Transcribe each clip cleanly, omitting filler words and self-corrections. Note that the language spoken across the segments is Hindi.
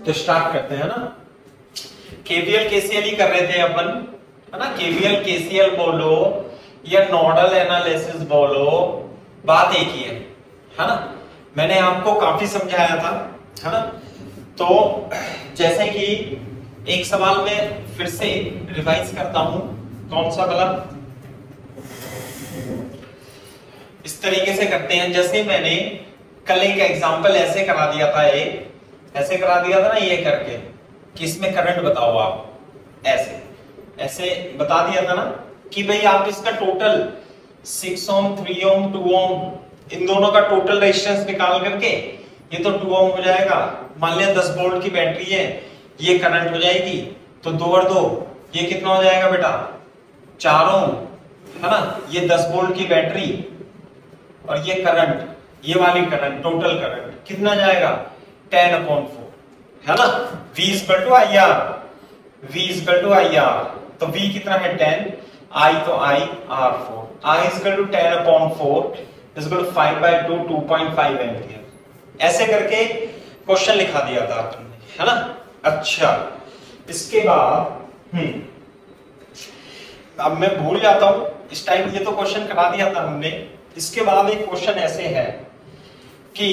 तो स्टार्ट करते हैं ना। केवीएल केसीएल ही कर रहे थे अपन, है ना। केवीएल केसीएल बोलो या नोडल एनालिसिस बोलो, बात एक ही है ना। मैंने आपको काफी समझाया था, है ना। तो जैसे कि एक सवाल में फिर से रिवाइज करता हूं, कौन सा वाला, इस तरीके से करते हैं। जैसे मैंने कल एक एग्जांपल ऐसे करा दिया था, ऐसे करा दिया था ना, ये करके कि इसमें करंट बताओ आप, ऐसे ऐसे बता दिया था ना कि भाई आप इसका टोटल 6 ओम 3 ओम 2 ओम इन दोनों का टोटल रेजिस्टेंस निकाल करके, ये तो 2 ओम हो जाएगा। मान लिया 10 वोल्ट की बैटरी है, ये करंट हो जाएगी, तो 2 और 2 ये कितना हो जाएगा बेटा, 4 ओम, है ना। ये 10 वोल्ट की बैटरी और ये करंट, ये वाली करंट, टोटल करंट कितना जाएगा, 10/4, है ना। V = IR, V = IR, तो V कितना है 10, I तो I R4, I = 10/4 = 5/2, 2.5 एम्पियर। ऐसे करके क्वेश्चन लिखा दिया था आपने, है ना। अच्छा, इसके बाद अब मैं भूल जाता हूं, इस टाइम ये तो क्वेश्चन करा दिया था हमने। इसके बाद एक क्वेश्चन ऐसे है कि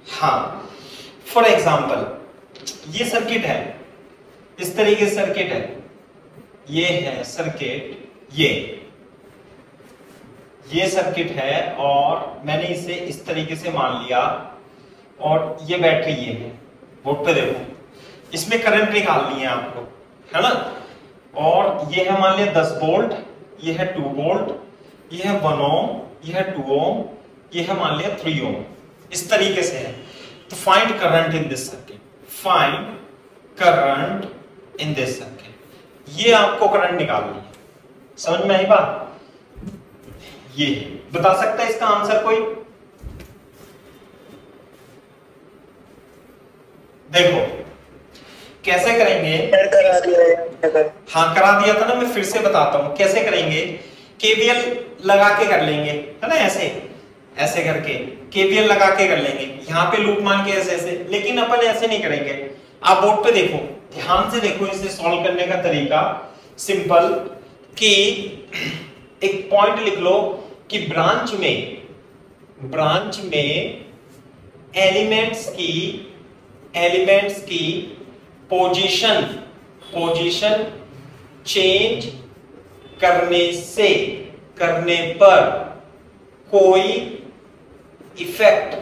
हाँ, फॉर एग्जांपल ये सर्किट है, इस तरीके से सर्किट है, ये है सर्किट, ये सर्किट है और मैंने इसे इस तरीके से मान लिया, और ये बैटरी ये है। बोर्ड पे देखो, इसमें करंट निकालनी है आपको, है ना। और ये है मान लिया 10 वोल्ट, ये है 2 वोल्ट, ये है 1 ओम, ये है 2 ओम, ये है मान लिया 3 ओम, इस तरीके से है। तो find current in this circuit, find current in this circuit, ये आपको करंट निकालनी है। समझ में आई बात? ये बता सकता है इसका आंसर कोई? देखो कैसे करेंगे, हाँ करा दिया था ना, मैं फिर से बताता हूं कैसे करेंगे। केवीएल लगा के कर लेंगे, है ना, ऐसे करके केवीएल लगा के कर लेंगे, यहाँ पे लूप मान के ऐसे, लेकिन अपन ऐसे नहीं करेंगे। आप बोर्ड पे देखो, ध्यान से देखो, इसे सॉल्व करने का तरीका सिंपल, कि एक पॉइंट लिख लो कि ब्रांच में एलिमेंट्स की पोजीशन चेंज करने पर कोई इफेक्ट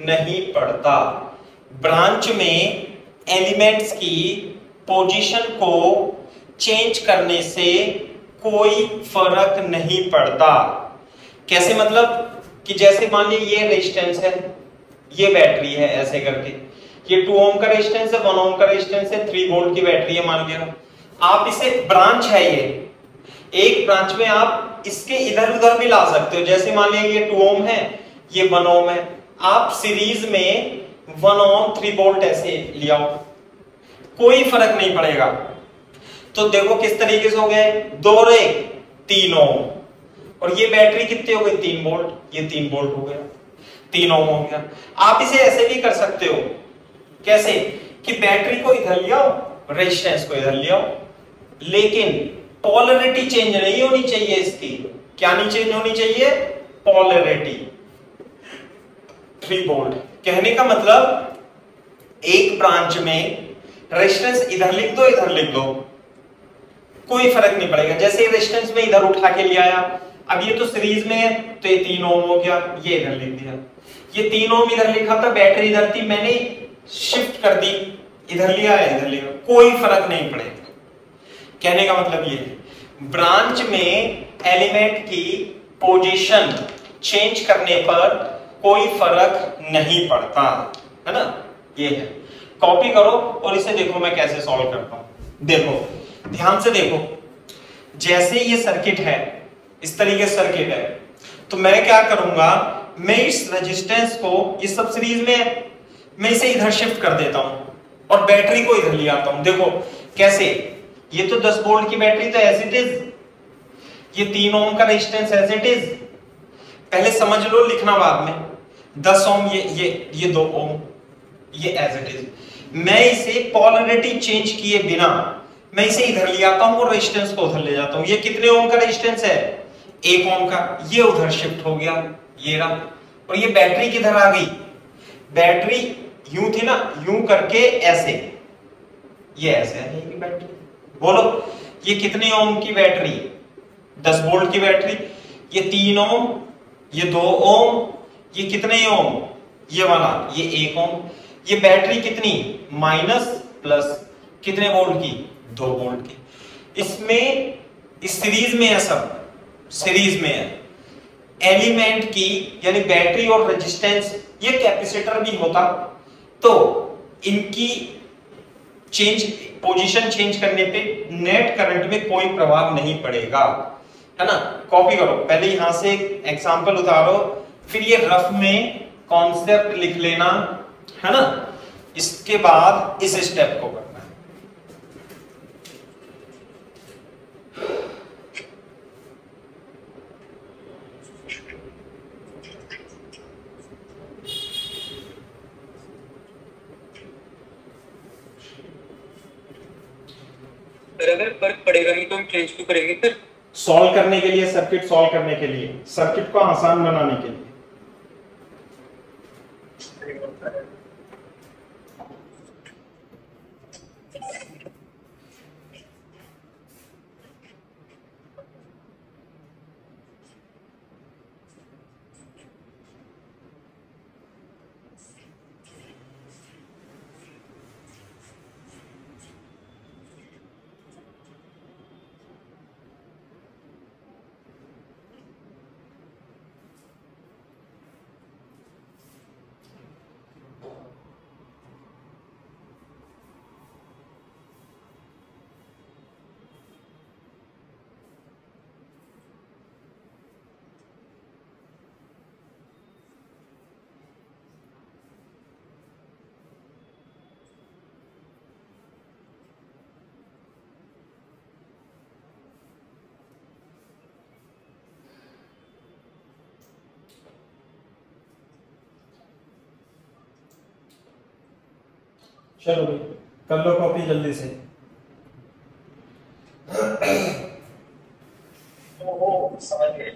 नहीं पड़ता, ब्रांच में एलिमेंट्स की पोजीशन को चेंज करने से कोई फर्क नहीं पड़ता। कैसे मतलब कि जैसे मान लीजिए ये रेजिस्टेंस है, ये बैटरी है, ऐसे करके ये 2 ओम का रेजिस्टेंस है, 1 ओम का रेजिस्टेंस है, 3 वोल्ट की बैटरी है मान लिया। आप इसे ब्रांच है, ये एक ब्रांच में आप इसके इधर उधर भी ला सकते हो। जैसे मान लिया ये 2 ओम है, ये 1 ओम है, आप सीरीज में 1 ओम 3 वोल्ट ऐसे ले आओ, कोई फर्क नहीं पड़ेगा। तो देखो किस तरीके से हो गए, 2 और 1 3 ओम, और ये बैटरी कितने हो गई 3 वोल्ट, ये 3 वोल्ट हो गया, 3 ओम हो गया। आप इसे ऐसे भी कर सकते हो, कैसे कि बैटरी को इधर ले आओ, रेजिस्टेंस को इधर ले आओ, लेकिन पोलैरिटी चेंज नहीं होनी चाहिए इसकी। क्या नहीं चेंज होनी चाहिए? पोलैरिटी। 3 वोल्ट कहने का मतलब एक ब्रांच में रेजिस्टेंस इधर लिख दो, इधर लिख दो, कोई फर्क नहीं पड़ेगा। जैसे रेजिस्टेंस में इधर उठा के ले आया, अब ये तो सीरीज में है, तो ये 3 ओम हो गया, ये इधर लिख दिया, ये 3 ओम इधर लिखा था, बैटरी इधर थी, मैंने शिफ्ट कर दी, इधर लिया है, इधर लिया, कोई फर्क नहीं पड़ेगा। कहने का मतलब ये है, ब्रांच में एलिमेंट की पोजीशन चेंज करने पर कोई फर्क नहीं पड़ता, है ना। ये है, कॉपी करो और इसे देखो मैं कैसे सॉल्व करता हूं। देखो ध्यान से देखो, जैसे ये सर्किट है, इस तरीके से सर्किट है, तो मैं क्या करूंगा, मैं इस रेजिस्टेंस को, ये सब सीरीज में है, मैं इसे इधर शिफ्ट कर देता हूं और बैटरी को इधर ले आता हूं। देखो कैसे, ये तो 10 वोल्ट की बैटरी तो एज इट इज, ये 3 ओम का रेजिस्टेंस एज इट इज, पहले समझ लो, लिखना बाद में। 10 ओम, ये 2 ओम, ये एज इट इज। मैं इसे पोलैरिटी चेंज किए बिना मैं इसे इधर ले आता हूं और रेजिस्टेंस को उधर ले जाता हूं। ये कितने ओम का रेजिस्टेंस है? 1 ओम का। ये उधर शिफ्ट हो गया, ये रहा। और ये बैटरी किधर आ गई? बैटरी यूं थी ना, यूं करके ऐसे, ये ऐसे है ये बैटरी। बोलो ये कितने ओम की बैटरी? 10 वोल्ट की बैटरी। ये 3 ओम, ये 2 ओम, ये कितने ओम? ये वाला, ये 1 ओम। ये बैटरी कितनी? माइनस प्लस कितने वोल्ट की? 2 वोल्ट की। इसमें इस सीरीज में है, सब सीरीज में है। एलिमेंट की यानी बैटरी और रेजिस्टेंस, ये कैपेसिटर भी होता तो इनकी चेंज, पोजीशन चेंज करने पे नेट करंट में कोई प्रभाव नहीं पड़ेगा, है ना। कॉपी करो, पहले यहां से एग्जांपल उतारो, फिर ये रफ में कॉन्सेप्ट लिख लेना, है ना। इसके बाद इस स्टेप को करना है। अगर फर्क पड़ेगा नहीं तो हम चेंज क्यों करेंगे फिर? सॉल्व करने के लिए, सर्किट सॉल्व करने के लिए, सर्किट को आसान बनाने के लिए। चलो भाई कर लो कॉपी जल्दी से। समझ गए।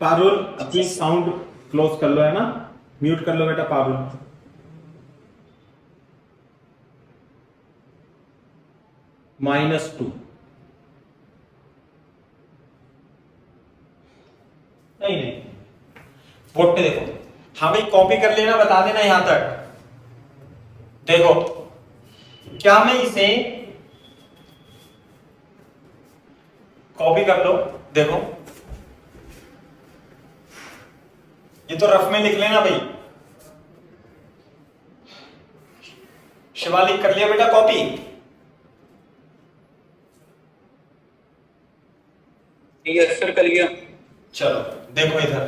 पारुल अपनी साउंड क्लोज कर लो, है ना, म्यूट कर लो बेटा पारुल। -2 नहीं नहीं, बोर्ड पे देखो। हाँ भाई कॉपी कर लेना, बता देना यहां तक। देखो क्या मैं इसे कॉपी कर लो, देखो ये तो रफ में लिख लेना भाई। शिवालिक कर लिया बेटा कॉपी? यस सर कर लिया। चलो देखो इधर,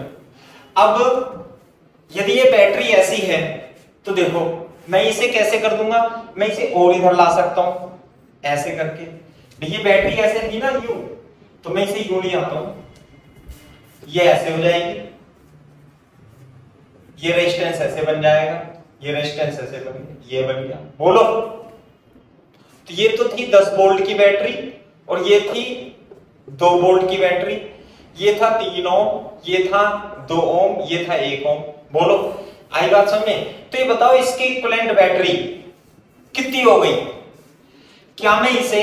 अब यदि ये बैटरी ऐसी है तो देखो मैं इसे कैसे कर दूंगा, मैं इसे और इधर ला सकता हूं ऐसे करके। ये बैटरी ऐसे थी ना यूं, तो मैं इसे यूं ले आता हूं, ये ऐसे हो जाएगी, ये रेजिस्टेंस ऐसे बन जाएगा, ये रेजिस्टेंस ऐसे बन गया, ये बन गया। बोलो तो ये तो थी 10 वोल्ट की बैटरी और ये थी 2 वोल्ट की बैटरी, ये था 3 ओम, ये था 2 ओम, ये था 1 ओम। बोलो आई बात समझ में? तो ये बताओ इसकी इक्विवेलेंट बैटरी कितनी हो गई? क्या मैं इसे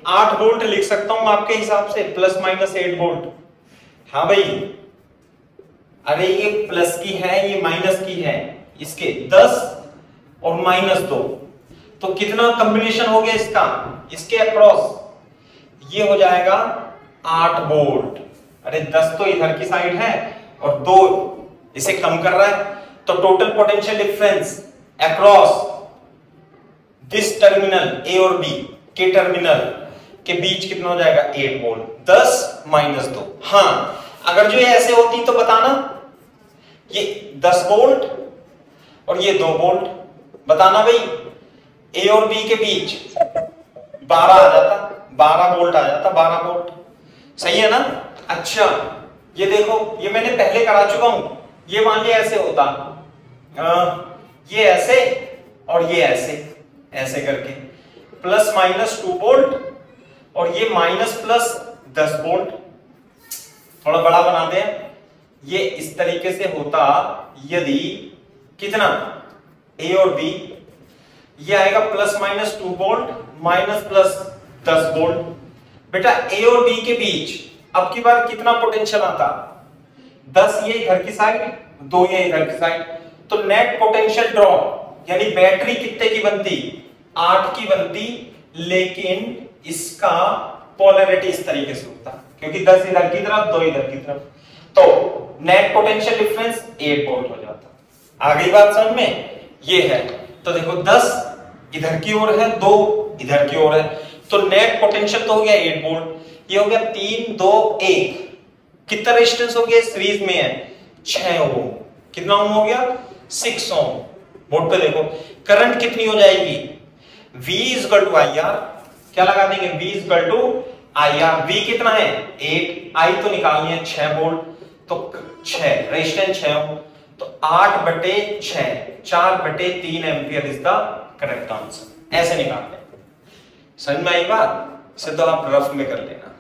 8 वोल्ट लिख सकता हूं आपके हिसाब से, ±8 वोल्ट? हाँ भाई, अरे ये प्लस की है, ये माइनस की है, इसके 10 और -2, तो कितना कॉम्बिनेशन हो गया इसका, इसके अक्रॉस ये हो जाएगा 8 वोल्ट। अरे 10 तो इधर की साइड है और 2 इसे कम कर रहा है, तो total potential difference across this terminal ए और बी के टर्मिनल के बीच कितना हो जाएगा? 8 वोल्ट। 10 - 2। हाँ अगर जो ये ऐसे होती तो बताना, ये 10 वोल्ट और ये 2 वोल्ट, बताना भाई, ए और बी के बीच 12 आ जाता, 12 वोल्ट आ जाता, 12 वोल्ट, सही है ना। अच्छा ये देखो, ये मैंने पहले करा चुका हूं, ये मान लिया ऐसे होता, ये ऐसे और ये ऐसे, ऐसे करके प्लस माइनस 2 वोल्ट और ये माइनस प्लस 10 वोल्ट। थोड़ा बड़ा बना दें, ये इस तरीके से होता यदि कितना ए और बी, ये आएगा plus minus 2 volt minus plus 10 volt. बेटा ए और बी के बीच अब की बार कितना पोटेंशियल आता, 10 ये इधर की साइड, 2 ये इधर की साइड, तो नेट पोटेंशियल ड्रॉप यानी बैटरी कितने की बनती, 8 की बनती, लेकिन इसका पोलैरिटी इस तरीके से होता, क्योंकि 10 इधर की तरफ 2 इधर की तरफ, तो नेट पोटेंशियल डिफरेंस 8 वोल्ट हो जाता। आ गई बात समझ में, ये है। तो देखो 10 इधर की ओर है, 2 इधर की ओर है, तो नेट पोटेंशियल तो हो गया 8 वोल्ट, ये हो गया 3 2 1, कितना रेजिस्टेंस हो गया, सीरीज में है 6 ओम, कितना ओम हो गया 6 ओम। बोर्ड पे देखो करंट कितनी हो जाएगी, V equal to I R, क्या लगा देंगे, V equal to I R, V कितना है 8, I तो निकालनी है 6 वोल्ट, तो 6 रेजिस्टेंस 6 ओम, तो 8/6 4/3 ampere is the correct answer, ऐसे निकालते हैं। समझ में आई बात, इसे तो आप रफ में कर लेना।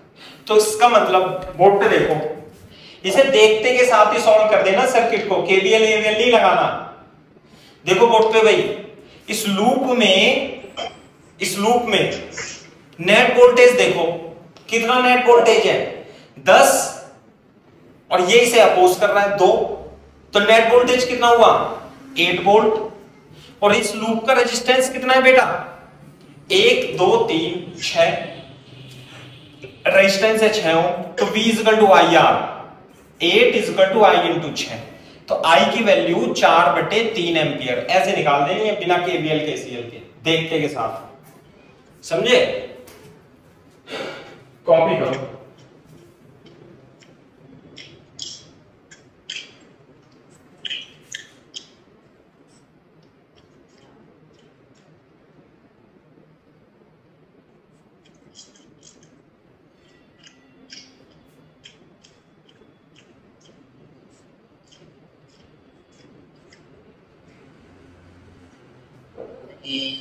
तो इसका मतलब बोर्ड पे देखो, इसे देखते के साथ ही सॉल्व कर देना सर्किट को, केवीएल एवीएल नहीं लगाना। देखो बोर्ड पे भाई, इस लूप में नेट वोल्टेज देखो, कितना नेट वोल्टेज है 10, और ये इसे अपोज कर रहा है 2, तो नेट वोल्टेज कितना हुआ 8 वोल्ट, और इस लूप का रेजिस्टेंस कितना है बेटा 1 2 3 6, रेजिस्टेंस है 6 ओम, तो V equal to I R, 8 equal to I into 6, तो I की वैल्यू 4/3 एम्पियर, ऐसे निकाल देंगे बिना केवीएल केसीएल के, देखते के साथ, समझे। कॉपी करो।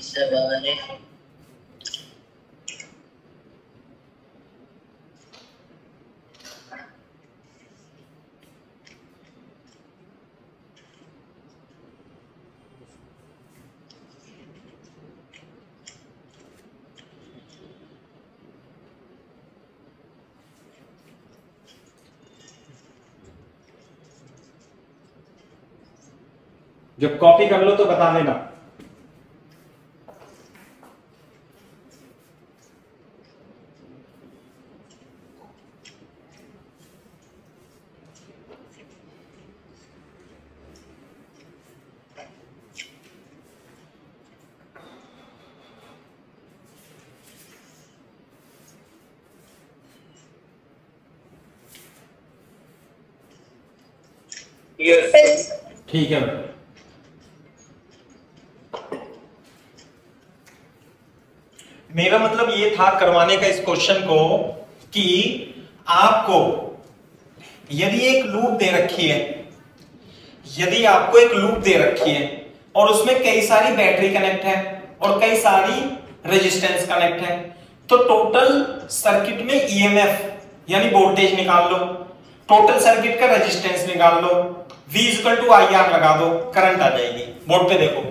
सवाल जब कॉपी कर लो तो बता देना। यस ठीक है, मेरा मतलब ये था करवाने का इस क्वेश्चन को कि आपको यदि एक लूप दे रखी है, यदि आपको एक लूप दे रखी है और उसमें कई सारी बैटरी कनेक्ट है और कई सारी रेजिस्टेंस कनेक्ट है, तो टोटल सर्किट में ईएमएफ यानी वोल्टेज निकाल लो, टोटल सर्किट का रेजिस्टेंस निकाल लो, V equal to I R लगा दो, करंट आ जाएगी। बोर्ड पे देखो,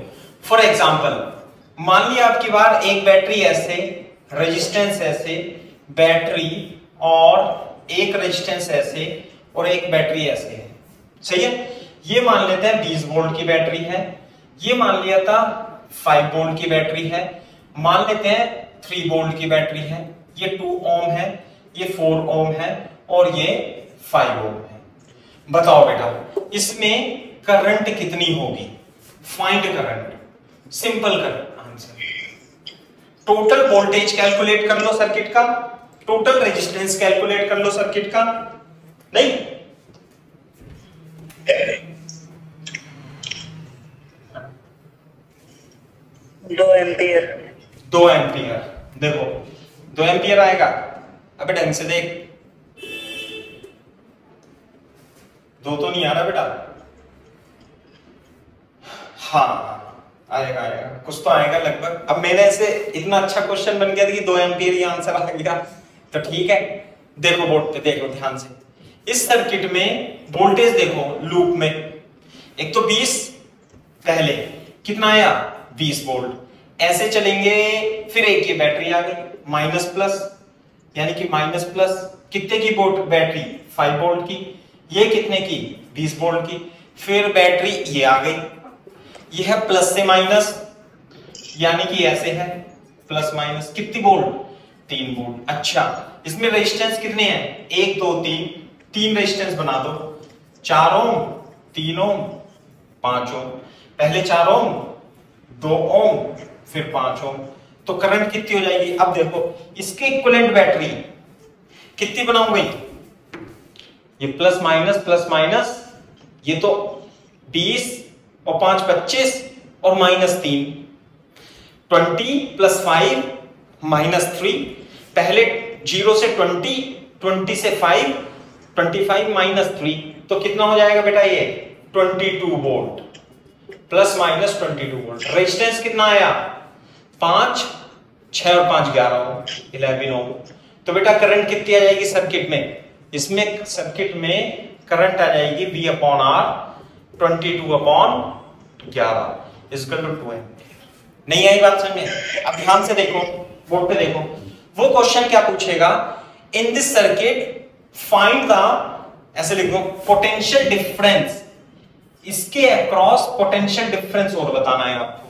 फॉर एग्जांपल मान लिया आपकी बार एक बैटरी ऐसे, रेजिस्टेंस ऐसे, बैटरी और एक रेजिस्टेंस ऐसे और एक बैटरी ऐसे है, सही है। ये मान लेते हैं 20 वोल्ट की बैटरी है, ये मान लिया था 5 वोल्ट की बैटरी है, मान लेते हैं 3 वोल्ट की बैटरी है, ये 2 ओम है, ये 4 ओम है और ये 5 ओम है। बताओ बेटा इसमें करंट कितनी होगी, find current, simple current answer. Total voltage calculate कर लो सर्किट का, टोटल रेजिस्टेंस कैलकुलेट कर लो सर्किट का, नहीं 2 एम्पियर। 2 एम्पियर। देखो 2 एम्पियर आएगा। अबे ढंग से देख, 2 तो नहीं आ रहा बेटा। हाँ आएगा आएगा, कुछ तो आएगा लगभग। अब मैंने ऐसे इतना अच्छा क्वेश्चन बन गया था कि 2 एम्पियर ही आंसर आ गया, तो ठीक है। देखो बोर्ड पे देखो ध्यान से, इस सर्किट में वोल्टेज देखो लूप में, एक तो 20, पहले कितना आया 20 वोल्ट, ऐसे चलेंगे फिर एक ये बैटरी आ गई माइनस प्लस, यानी कि माइनस प्लस कितने की वोल्ट बैटरी 5 वोल्ट की, ये कितने की 20 वोल्ट की, फिर बैटरी ये आ गई, ये है प्लस से माइनस, यानी कि ऐसे है प्लस माइनस कितनी वोल्ट 3 वोल्ट। अच्छा इसमें रेजिस्टेंस कितने हैं 1 2 3, 3 रेजिस्टेंस बना दो, 4 ओम 3 ओम 5 ओम, पहले 4 ओम 2 ओम फिर 5 ओम, तो करंट कितनी हो जाएगी। अब देखो इसके इक्विवेलेंट बैटरी कितनी बनाऊंगी, ये प्लस माइनस, ये तो 20 और 5 25 और माइनस 3, 20 प्लस 5 माइनस 3, पहले 0 से 20, 20 से 5, 25 माइनस 3, तो कितना हो जाएगा बेटा ये 22 volt, plus minus 22 volt. Resistance कितना आया 5, 6 और 5 11 11 ओम। तो बेटा करंट कितनी आ जाएगी सर्किट में, इसमें सर्किट में करंट आ जाएगी V upon R 22 upon 11 equal to 2 ampere. नहीं आई बात समझ में। अब ध्यान से देखो बोर्ड पे देखो, वो क्वेश्चन क्या पूछेगा, in this circuit find the, ऐसे लिखो पोटेंशियल डिफरेंस, इसके अक्रॉस पोटेंशियल डिफरेंस और बताना है आपको,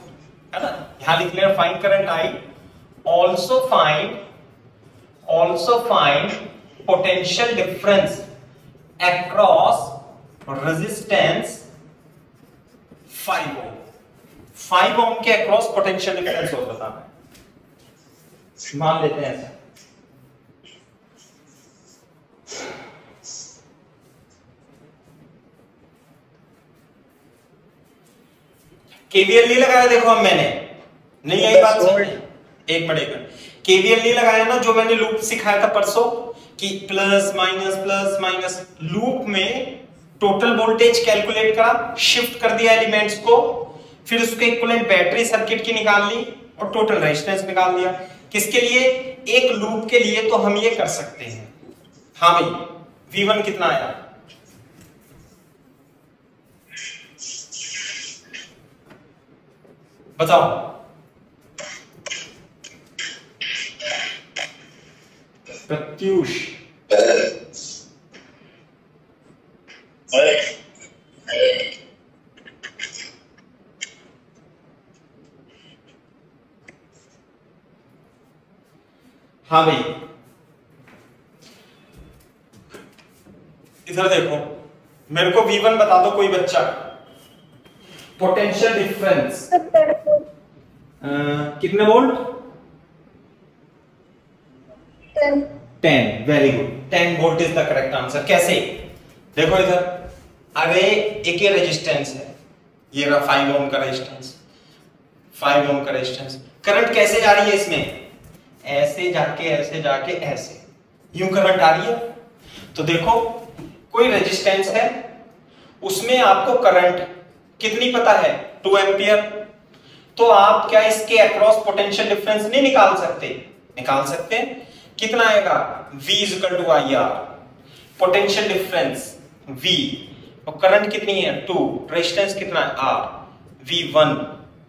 है ना। यहां लिख लेना find current I, also find potential difference across resistance 5 ohm। 5 ohm के अक्रॉस पोटेंशियल डिफरेंस और बताना है। मान लेते हैं ऐसा, केवीएल नहीं लगाया, देखो अब मैंने नहीं आई बात समझ में, एक मिनट केवीएल नहीं लगाया ना, जो मैंने लूप सिखाया था परसों कि प्लस माइनस लूप में टोटल वोल्टेज कैलकुलेट करा, शिफ्ट कर दिया एलिमेंट्स को, फिर उसके इक्विवेलेंट बैटरी सर्किट की निकाल ली और टोटल रेजिस्टेंस निकाल लिया। किसके लिए, एक लूप के लिए, तो हम ये कर सकते हैं। हाँ भाई V1 कितना आया, बताओ। प्रत्युष हाँ भाई इधर देखो, मेरे को V1 बता दो कोई बच्चा, पोटेंशियल डिफरेंस कितने volt 10, very good, 10 volt is the correct answer. कैसे, देखो इधर, अरे एक ये रेजिस्टेंस है, ये रहा 5 ओम का रेजिस्टेंस, 5 ओम का रेजिस्टेंस, करंट कैसे जा रही है इसमें, ऐसे जाके ऐसे यूं करंट आ रही है। तो देखो कोई रेजिस्टेंस है, उसमें आपको करंट कितनी पता है 2 एम्पियर, तो आप क्या इसके अक्रॉस पोटेंशियल डिफरेंस नहीं निकाल सकते, निकाल सकते हैं। कितना आएगा V equal to I R, potential difference V और करंट कितनी है 2, रेजिस्टेंस कितना है R, V1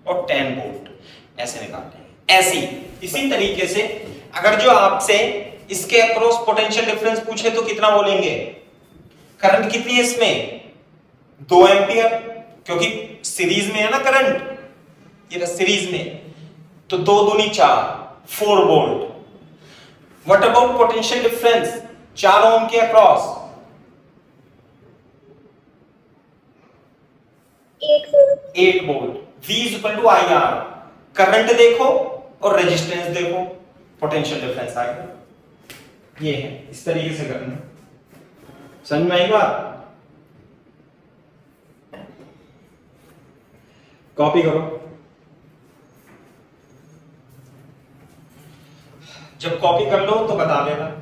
और 10 वोल्ट, ऐसे निकालते हैं। ऐसे इसी तरीके से अगर जो आपसे इसके अक्रॉस पोटेंशियल डिफरेंस पूछे तो कितना बोलेंगे, करंट कितनी है इसमें 2 एम्पियर, क्योंकि सीरीज में है ना करंट, ये सीरीज में, तो 2 दूनी 4 4 volt. What about potential difference 4 ohm के across 8 volt, V equal to I R, current देखो और रेजिस्टेंस देखो, पोटेंशियल डिफरेंस आएगा। ये है, इस तरीके से करना, समझ में आई बात। कॉपी करो। जब कॉपी कर लो तो बता देना।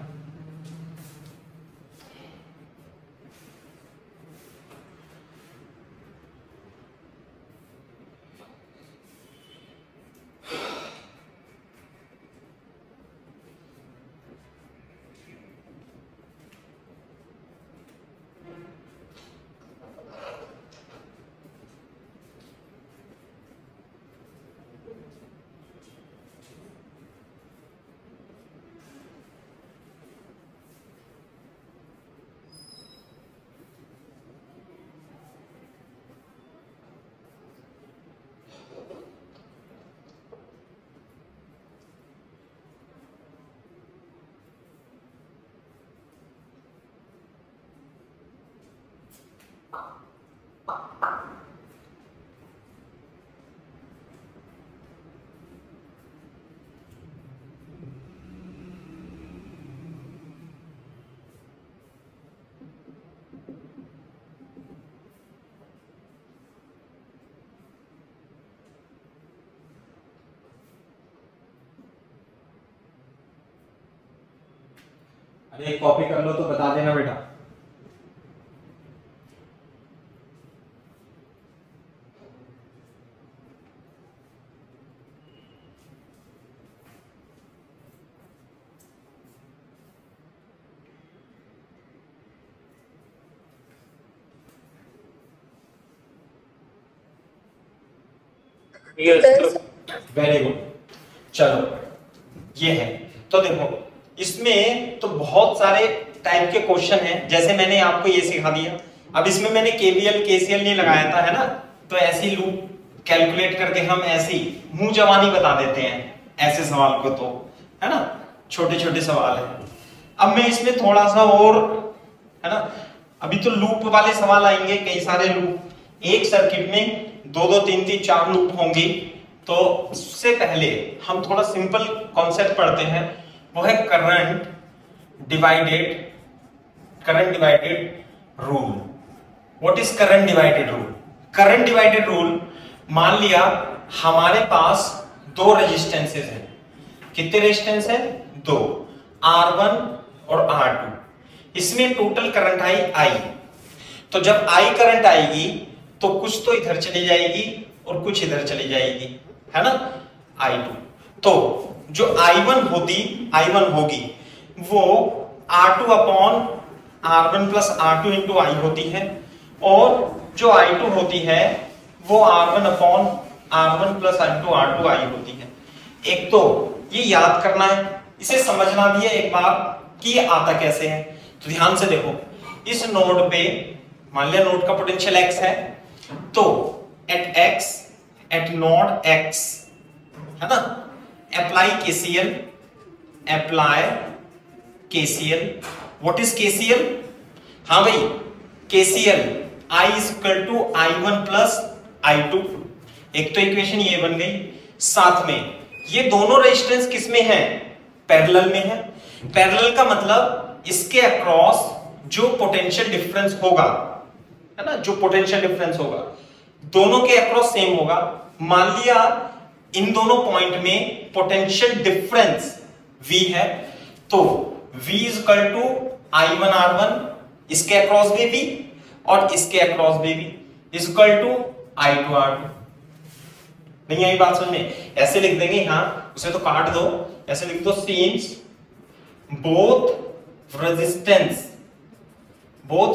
अरे कॉपी कर लो तो बता देना बेटा। Very good. चलो ये है, तो देखो इसमें तो बहुत सारे टाइप के क्वेश्चन हैं, जैसे मैंने आपको ये सिखा दिया। अब इसमें मैंने केवीएल केसीएल नहीं लगाया था, है ना, तो ऐसी लूप कैलकुलेट करके हम ऐसी मुंह जवानी बता देते हैं ऐसे सवाल को, तो है ना, छोटे छोटे सवाल है। अब मैं इसमें थोड़ा सा और, है ना, अभी तो लूप वाले सवाल आएंगे, कई सारे लूप, एक सर्किट में 2 3 3 4 लूप होंगी। तो उससे पहले हम थोड़ा सिंपल कॉन्सेप्ट पढ़ते हैं, वो है current divided rule. What is current divided rule? Current divided rule, मान लिया हमारे पास 2 रेजिस्टेंसेस हैं। कितने रेजिस्टेंस है? 2, R1 और R2। इसमें टोटल करंट आई। तो जब आई करंट आएगी तो कुछ तो इधर चली जाएगी और कुछ इधर चली जाएगी, है ना, I2। तो जो I1 होगी वो R2 upon R1 plus R2 into I होती है, और जो I2 होती है वो R1 upon R1 plus into R2 I होती है। एक तो ये याद करना है, इसे समझना भी है एक बार कि ये आता कैसे है। तो ध्यान से देखो, इस नोड पे मान लिया नोड का पोटेंशियल x है, तो एट नोड x, है ना, apply KCL। What is KCL? हाँ भाई, KCL I is equal to I1 plus I2। एक तो इक्वेशन ये बन गई, साथ में ये दोनों रेजिस्टेंस किसमें है? पैरेलल में है। पैरेलल का मतलब इसके अक्रॉस जो पोटेंशियल डिफरेंस होगा, है ना, जो पोटेंशियल डिफरेंस होगा दोनों के अक्रॉस सेम होगा। मान लिया इन दोनों पॉइंट में पोटेंशियल डिफरेंस V है, तो V is equal to I1 R1, इसके अक्रॉस भी V और इसके अक्रॉस भी V, is equal to I2 R2। नहीं आई बात समझ में? ऐसे लिख देंगे, हाँ उसे तो काट दो, ऐसे लिख दो, since both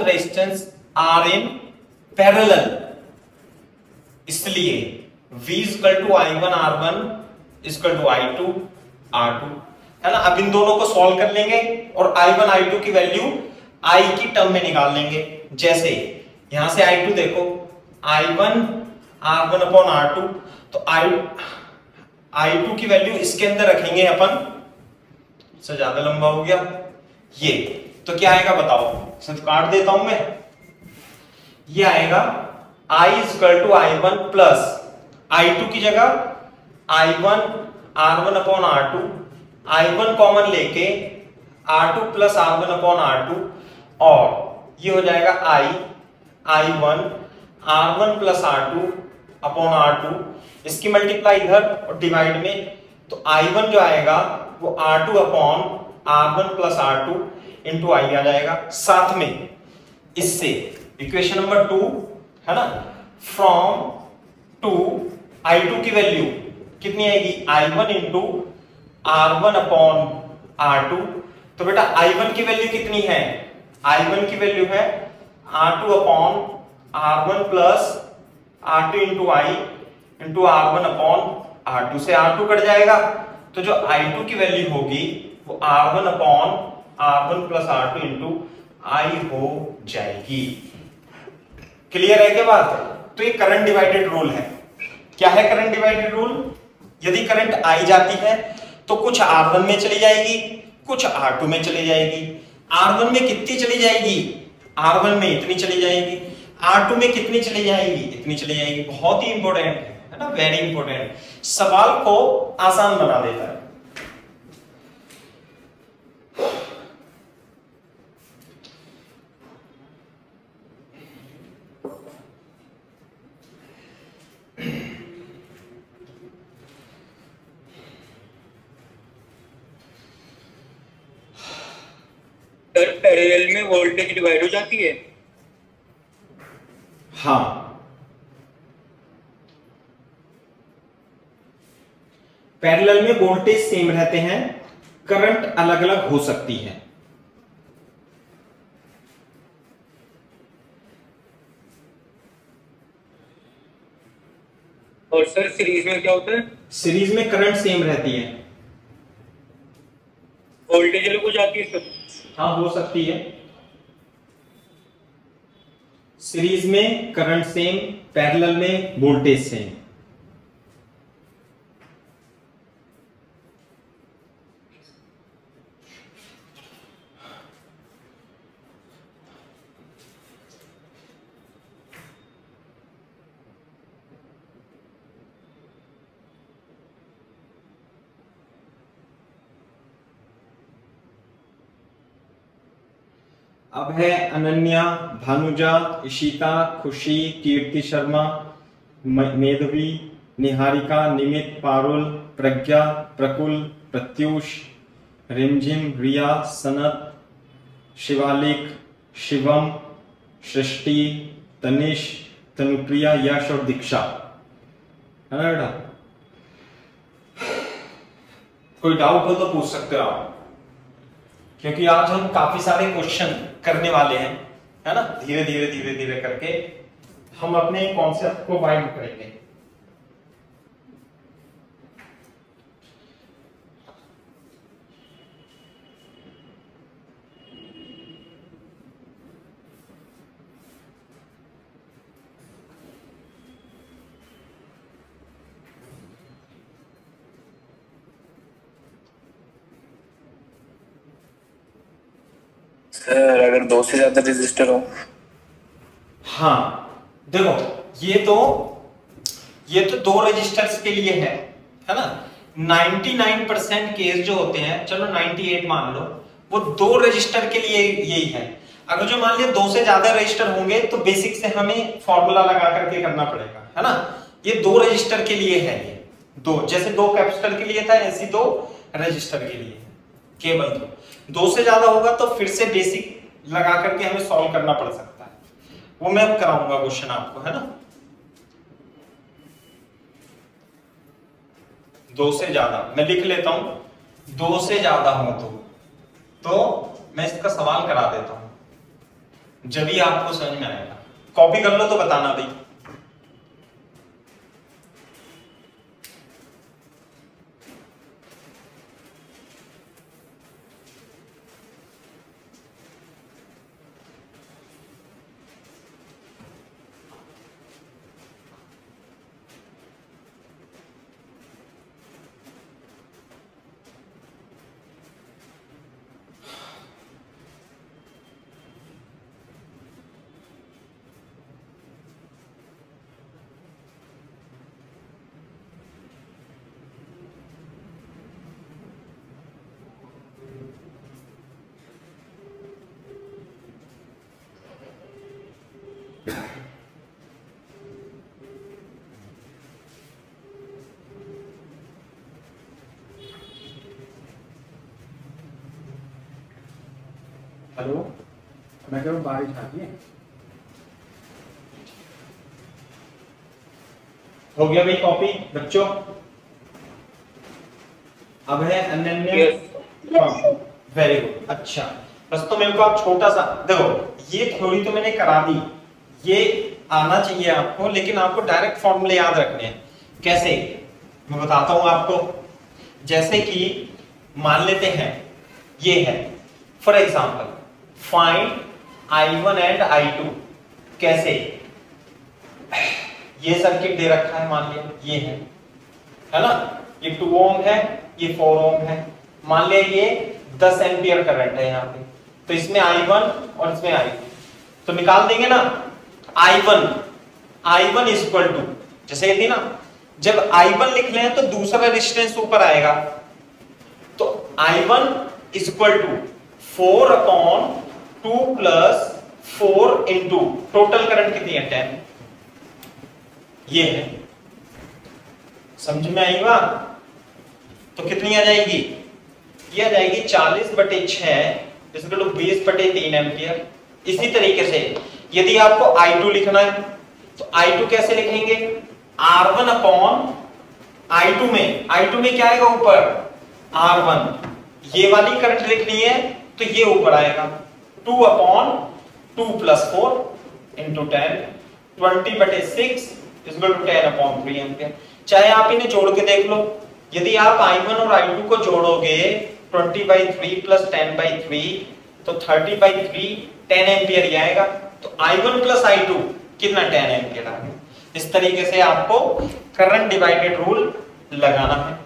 resistance are in parallel, इसलिए V is equal to I1 R1 is equal to I2 R2, है ना। अब इन दोनों को सॉल्व कर लेंगे और I1 I2 की वैल्यू I की टर्म में निकाल लेंगे। जैसे यहां से I2 देखो, I1 R1 अपॉन R2, तो I2 की वैल्यू इसके अंदर रखेंगे अपन, इससे ज्यादा लंबा हो गया ये, तो क्या आएगा बताओ? सिर्फ काट देता हूं मैं, ये आएगा I is equal to I1 plus I2 की जगह I1 R1 upon R2, I1 common लेके R2 plus R1 upon R2, और ये हो जाएगा I1 R1 plus R2 upon R2, इसकी मल्टीप्लाई इधर और डिवाइड में, तो I1 जो आएगा वो R2 upon R1 plus R2 into I आ जाएगा। साथ में इससे इक्वेशन नंबर 2 है ना, फ्रॉम टू I2 की वैल्यू कितनी आएगी, I1 into R1 upon R2। तो बेटा I1 की वैल्यू कितनी है, I1 की वैल्यू है R2 upon R1 plus R2 into I into R1 upon R2 से R2 कट जाएगा, तो जो I2 की वैल्यू होगी वो R1 upon R1 plus R2 into आई हो जाएगी। क्लियर है क्या बात? तो ये करंट डिवाइडेड रूल है। क्या है करंट डिवाइडेड रूल? यदि करंट आई जाती है तो कुछ R1 में चली जाएगी, कुछ R2 में चली जाएगी। R1 में कितनी चली जाएगी, R1 में इतनी चली जाएगी, R2 में कितनी चली जाएगी, इतनी चली जाएगी। बहुत ही इंपॉर्टेंट है ना, वेरी इंपॉर्टेंट, सवाल को आसान बना देता है। सर पैरेलल में वोल्टेज डिवाइड हो जाती है? हाँ, पैरेलल में वोल्टेज सेम रहते हैं, करंट अलग अलग हो सकती है। और सर सीरीज में क्या होता है? सीरीज में करंट सेम रहती है। वोल्टेज अलग हो जाती है सर? हाँ, हो सकती है। सीरीज में करंट सेम, पैरेलल में वोल्टेज सेम। अब है अनन्या, भानुजा, इशिता, खुशी, कीर्ति शर्मा, मेधवी, निहारिका, निमित, पारुल, प्रज्ञा, प्रकुल, प्रत्यूष, रिमझिम, रिया, सनत, शिवालिक, शिवम, सृष्टि, तनिष, तनुप्रिया, यश और दीक्षा। है ना बेटा? कोई डाउट हो तो पूछ सकते हो आप, क्योंकि आज हम काफी सारे क्वेश्चन करने वाले हैं, है ना। धीरे धीरे धीरे धीरे करके हम अपने कॉन्सेप्ट को वाइड करेंगे। सर अगर 2 से ज्यादा रजिस्टर हो? हाँ देखो, ये तो 2 रजिस्टर्स के लिए है ना। 99% केस जो होते हैं, चलो 98 मान लो, वो 2 रजिस्टर के लिए यही है। अगर जो मान लिया 2 से ज्यादा रजिस्टर होंगे तो बेसिक से हमें फॉर्मूला लगा करके करना पड़ेगा, है ना। ये 2 रजिस्टर के लिए है, ये 2, जैसे 2 कैपेसिटर के लिए था ऐसी 2 रजिस्टर के लिए केवल 2 से ज्यादा होगा तो फिर से बेसिक लगा करके हमें सॉल्व करना पड़ सकता है। वो मैं अब कराऊंगा क्वेश्चन आपको, है ना। 2 से ज्यादा मैं लिख लेता हूं, 2 से ज्यादा हो तो मैं इसका सवाल करा देता हूं, जब ही आपको समझ में आएगा। कॉपी कर लो तो बताना भाई। हेलो, मैं कह रहा हूँ बारिश आ रही है। हो गया भाई कॉपी बच्चों? अब है अनन्य फॉर्म। Very good. अच्छा, बस तो मेरे को आप छोटा सा देखो, ये थ्योरी तो मैंने करा दी, ये आना चाहिए आपको, लेकिन आपको डायरेक्ट फॉर्मूले याद रखने हैं। कैसे, मैं बताता हूं आपको। जैसे कि मान लेते हैं ये है, for example find I1 and I2। कैसे, ये सर्किट दे रखा है, मान लिया ये है ना, ये 2 ओम है, ये 4 ओम है, मान लिया ये 10 एम्पियर करंट है यहाँ पे, तो इसमें I1 और इसमें I2 तो निकाल देंगे ना। I1 इज इक्वल टू, जैसे ये थी ना, जब I1 लिख लें तो दूसरा रेजिस्टेंस ऊपर आएगा, तो I1 is equal to 4 upon 2 plus 4 into total current कितनी है 10, ये है। समझ में आई बात? तो कितनी आ जाएगी, ये आ जाएगी 40/6 इस 20/3 एम्पियर। इसी तरीके से यदि आपको I2 लिखना है तो I2 कैसे लिखेंगे, R1 अपॉन I2 में क्या आएगा ऊपर, R1। ये वाली करंट लिखनी है तो ये ऊपर आएगा 2 upon 2 plus 4 into 10, 20/6 is equal to 10 upon 3 ampere. चाहे आप इन्हें जोड़ के देख लो, यदि आप I1 और I2 को जोड़ोगे 20/3 प्लस 10/3 तो 30/3 10 एम्पियर ही आएगा। तो I1 प्लस I2 कितना 10 एम्पियर आ गया। इस तरीके से आपको करंट डिवाइडेड रूल लगाना है।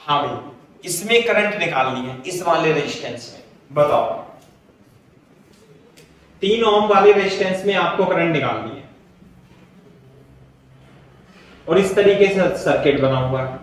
हाँ भाई, इसमें करंट निकालनी है, इस वाले रेजिस्टेंस में। बताओ, 3 ओम वाले रेजिस्टेंस में आपको करंट निकालनी है और इस तरीके से सर्किट बना हुआ है।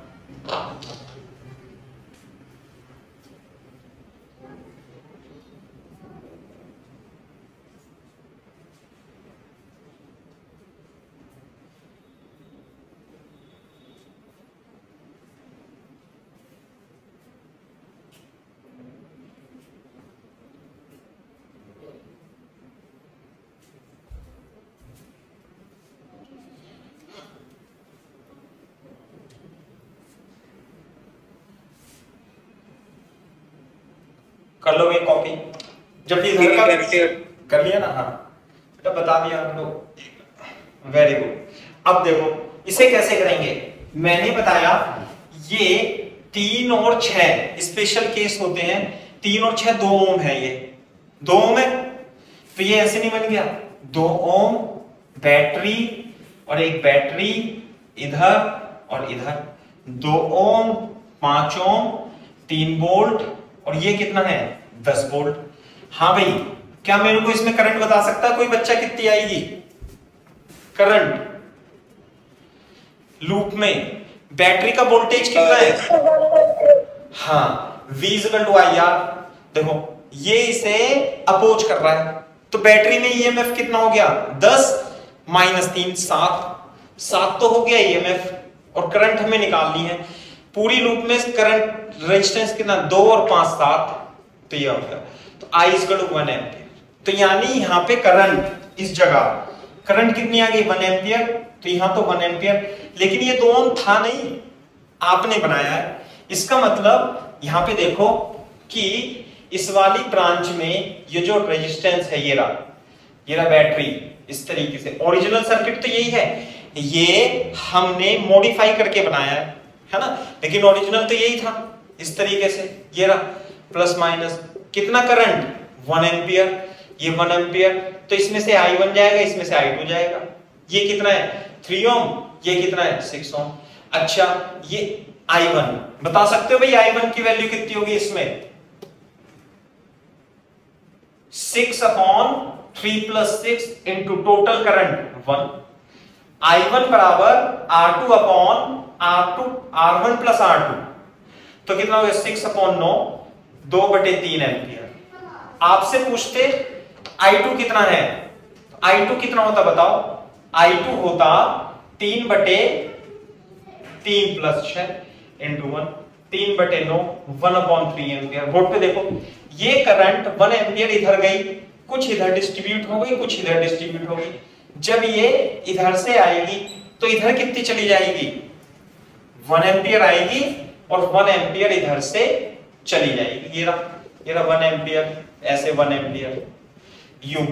कर लो एक कॉपी, जब भी घर का कर लिया ना। हाँ बेटा, बता दिया आप लोग, वेरी गुड। अब देखो इसे कैसे करेंगे, मैंने बताया ये 3 और 6 स्पेशल केस होते हैं। 3 और 6 2 ओम है, ये 2 ओम है, तो ये ऐसे नहीं बन गया। 2 ओम बैटरी और एक बैटरी इधर और इधर, 2 ओम 5 ओम 3 वोल्ट और ये कितना है 10 वोल्ट। हाँ भाई, क्या मेरे को इसमें करंट बता सकता है कोई बच्चा कितनी आएगी करंट लूप में? बैटरी का वोल्टेज कितना है? हाँ, V = IR। देखो ये इसे अपोज कर रहा है, तो बैटरी में EMF कितना हो गया 10 - 3 7 तो हो गया EMF। और करंट हमें निकालनी है पूरी लूप में, करंट रेजिस्टेंस कितना 2 और 5 7, तो ये हो गया। तो I = 1 एम्पियर। तो यानी यहाँ पे करंट, इस जगह करंट कितनी आ गई 1 एम्पियर, तो यहाँ तो 1 एम्पियर, लेकिन ये 2 ओम था नहीं, आपने बनाया है। इसका मतलब यहाँ पे देखो कि इस वाली ब्रांच में ये जो रेजिस्टेंस है ये रहा बैटरी, इस तरीके से। ओरिजिनल सर्किट तो यही है, ये हमने मॉडिफाई करके बनाया है ना, लेकिन ओरिजिनल तो यही था। इस तरीके से ये रहा प्लस माइनस, कितना करंट 1 एम्पियर, ये 1 एम्पियर, तो इसमें से I1 जाएगा, इसमें से I2 जाएगा। ये कितना है 3 ओम, ये कितना है 6 ओम। अच्छा ये I1 बता सकते हो भाई I1 की वैल्यू कितनी होगी इसमें 6/3 + 6 इंटू टोटल करंट 1। I1 बराबर R1 + R2, तो कितना हो गया 6/9, 2/3 एम्पियर। आपसे पूछते I2 कितना है, I2 कितना होता बताओ, I2 होता 3/3 + 6 इंटू 1, 3/9, 1/3 एम्पियर। बोर्ड पे देखो ये करंट 1 एम्पियर इधर गई, कुछ इधर डिस्ट्रीब्यूट हो गई, कुछ इधर डिस्ट्रीब्यूट हो गई। जब ये इधर से आएगी तो इधर कितनी चली जाएगी 1 एम्पियर आएगी, और 1 एम्पियर इधर से चली जाएगी। ये रहा 1 एम्पियर, ऐसे 1 एम्पियर यूं।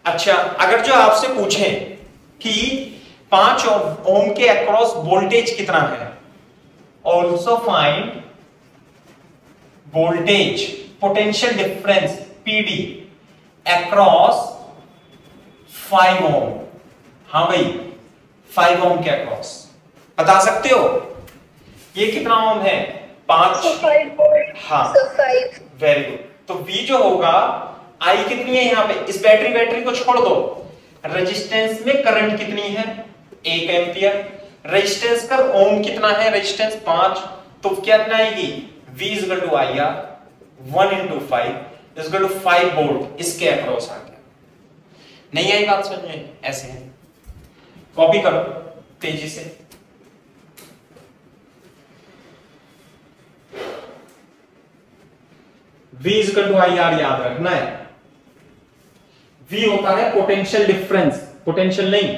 अच्छा अगर जो आपसे पूछे कि 5 ओम के अक्रॉस वोल्टेज कितना है, also find voltage potential difference PD across 5 ओम। हाँ भाई 5 ओम के अक्रॉस बता सकते हो ये कितना ओम है 5। हाँ वेरी गुड। तो V जो होगा I कितनी है यहाँ पे, इस बैटरी को छोड़ दो, रेजिस्टेंस में करंट कितनी है 1 एम्पियर, रेजिस्टेंस का ओम कितना है, रेजिस्टेंस 5, तो क्या आएगी V = IR 1 × 5 = 5 वोल्ट इसके अक्रॉस आ गया। नहीं आई बात समझ में, ऐसे है। कॉपी करो तेजी से। V = IR याद रखना है। V होता है पोटेंशियल डिफरेंस, पोटेंशियल नहीं।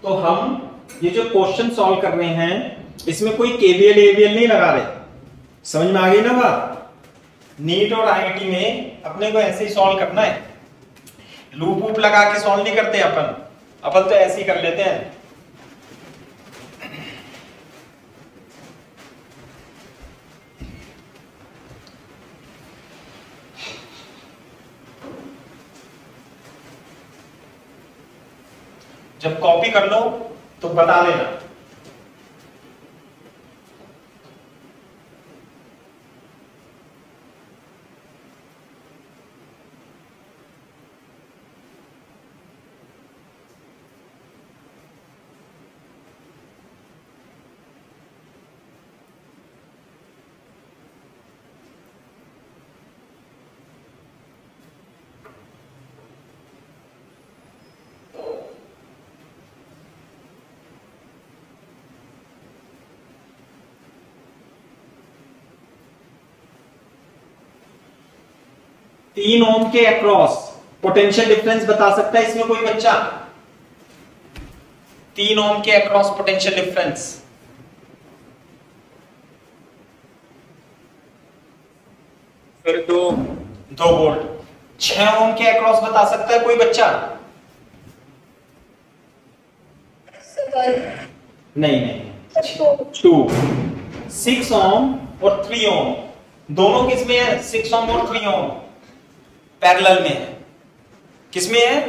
तो हम ये जो क्वेश्चन सॉल्व कर रहे हैं इसमें कोई केवीएल एवीएल नहीं लगा रहे, समझ में आ गई ना बात। नीट और आईआईटी में अपने को ऐसे ही सॉल्व करना है, लूप वूप लगा के सॉल्व नहीं करते अपन तो ऐसे ही कर लेते हैं। जब कॉपी कर लो तो बता देना। तीन ओम के अक्रॉस पोटेंशियल डिफरेंस बता सकता है इसमें कोई बच्चा? 3 ओम के अक्रॉस पोटेंशियल डिफरेंस फिर 2 वोल्ट। 6 ओम के अक्रॉस बता सकता है कोई बच्चा? नहीं 2। 6 ओम और 3 ओम दोनों किस में है? 6 ओम और 3 ओम पैरेलल में है। किसमें है?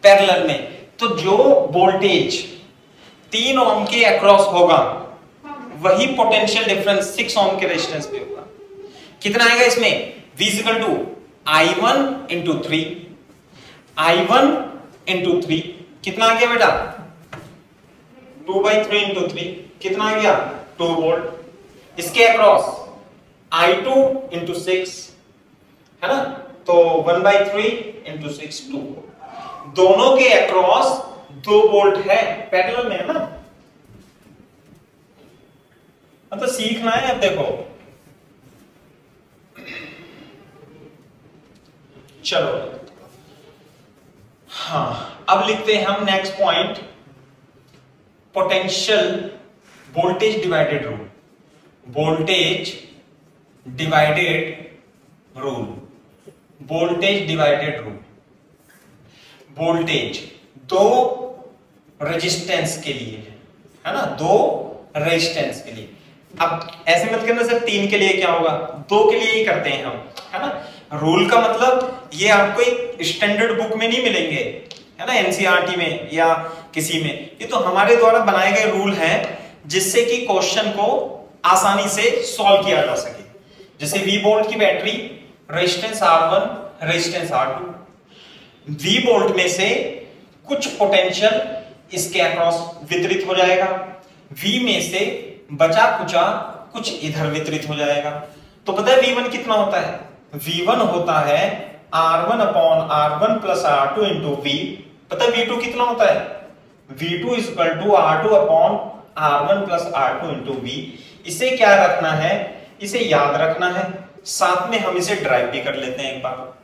पैरेलल में। तो जो वोल्टेज 3 ओम के अक्रॉस होगा वही पोटेंशियल डिफरेंस 6 ओम के रेजिस्टेंस पे होगा। कितना आएगा इसमें? V = I1 × 3, I1 × 3 कितना आ गया बेटा? 2/3 × 3 कितना आ गया? 2 वोल्ट। इसके अक्रॉस I2 × 6 है ना, तो 1/3 × 6 2 वोल्ट। दोनों के अक्रॉस 2 वोल्ट है, पैरेलल में है ना। अब तो सीखना है। अब देखो चलो हाँ, अब लिखते हैं हम next point, potential voltage divided rule. Voltage divided rule voltage divided rule. Voltage दो रेजिस्टेंस के लिए है ना, दो रेजिस्टेंस के लिए। अब ऐसे मत करना सर 3 के लिए क्या होगा, 2 के लिए ही करते हैं हम, है ना। रूल का मतलब ये आपको एक स्टैंडर्ड बुक में नहीं मिलेंगे, है ना, एनसीईआरटी में या किसी में। ये तो हमारे द्वारा बनाए गए रूल हैं जिससे कि क्वेश्चन को आसानी से सॉल्व किया जा सके। जैसे V वोल्ट की battery, resistance R1, resistance R2, V volt में से कुछ पोटेंशियल इसके अक्रॉस वितरित हो जाएगा, V में से बचा कुचा कुछ इधर वितरित हो जाएगा। तो पता है V1 कितना होता है, V1 होता है R1 upon R1 plus R2 into V। पता है V2 कितना होता है, V2 is equal to R2 upon R1 plus R2 into V। इसे क्या रखना है, इसे याद रखना है, साथ में हम इसे ड्राइव भी कर लेते हैं एक बार।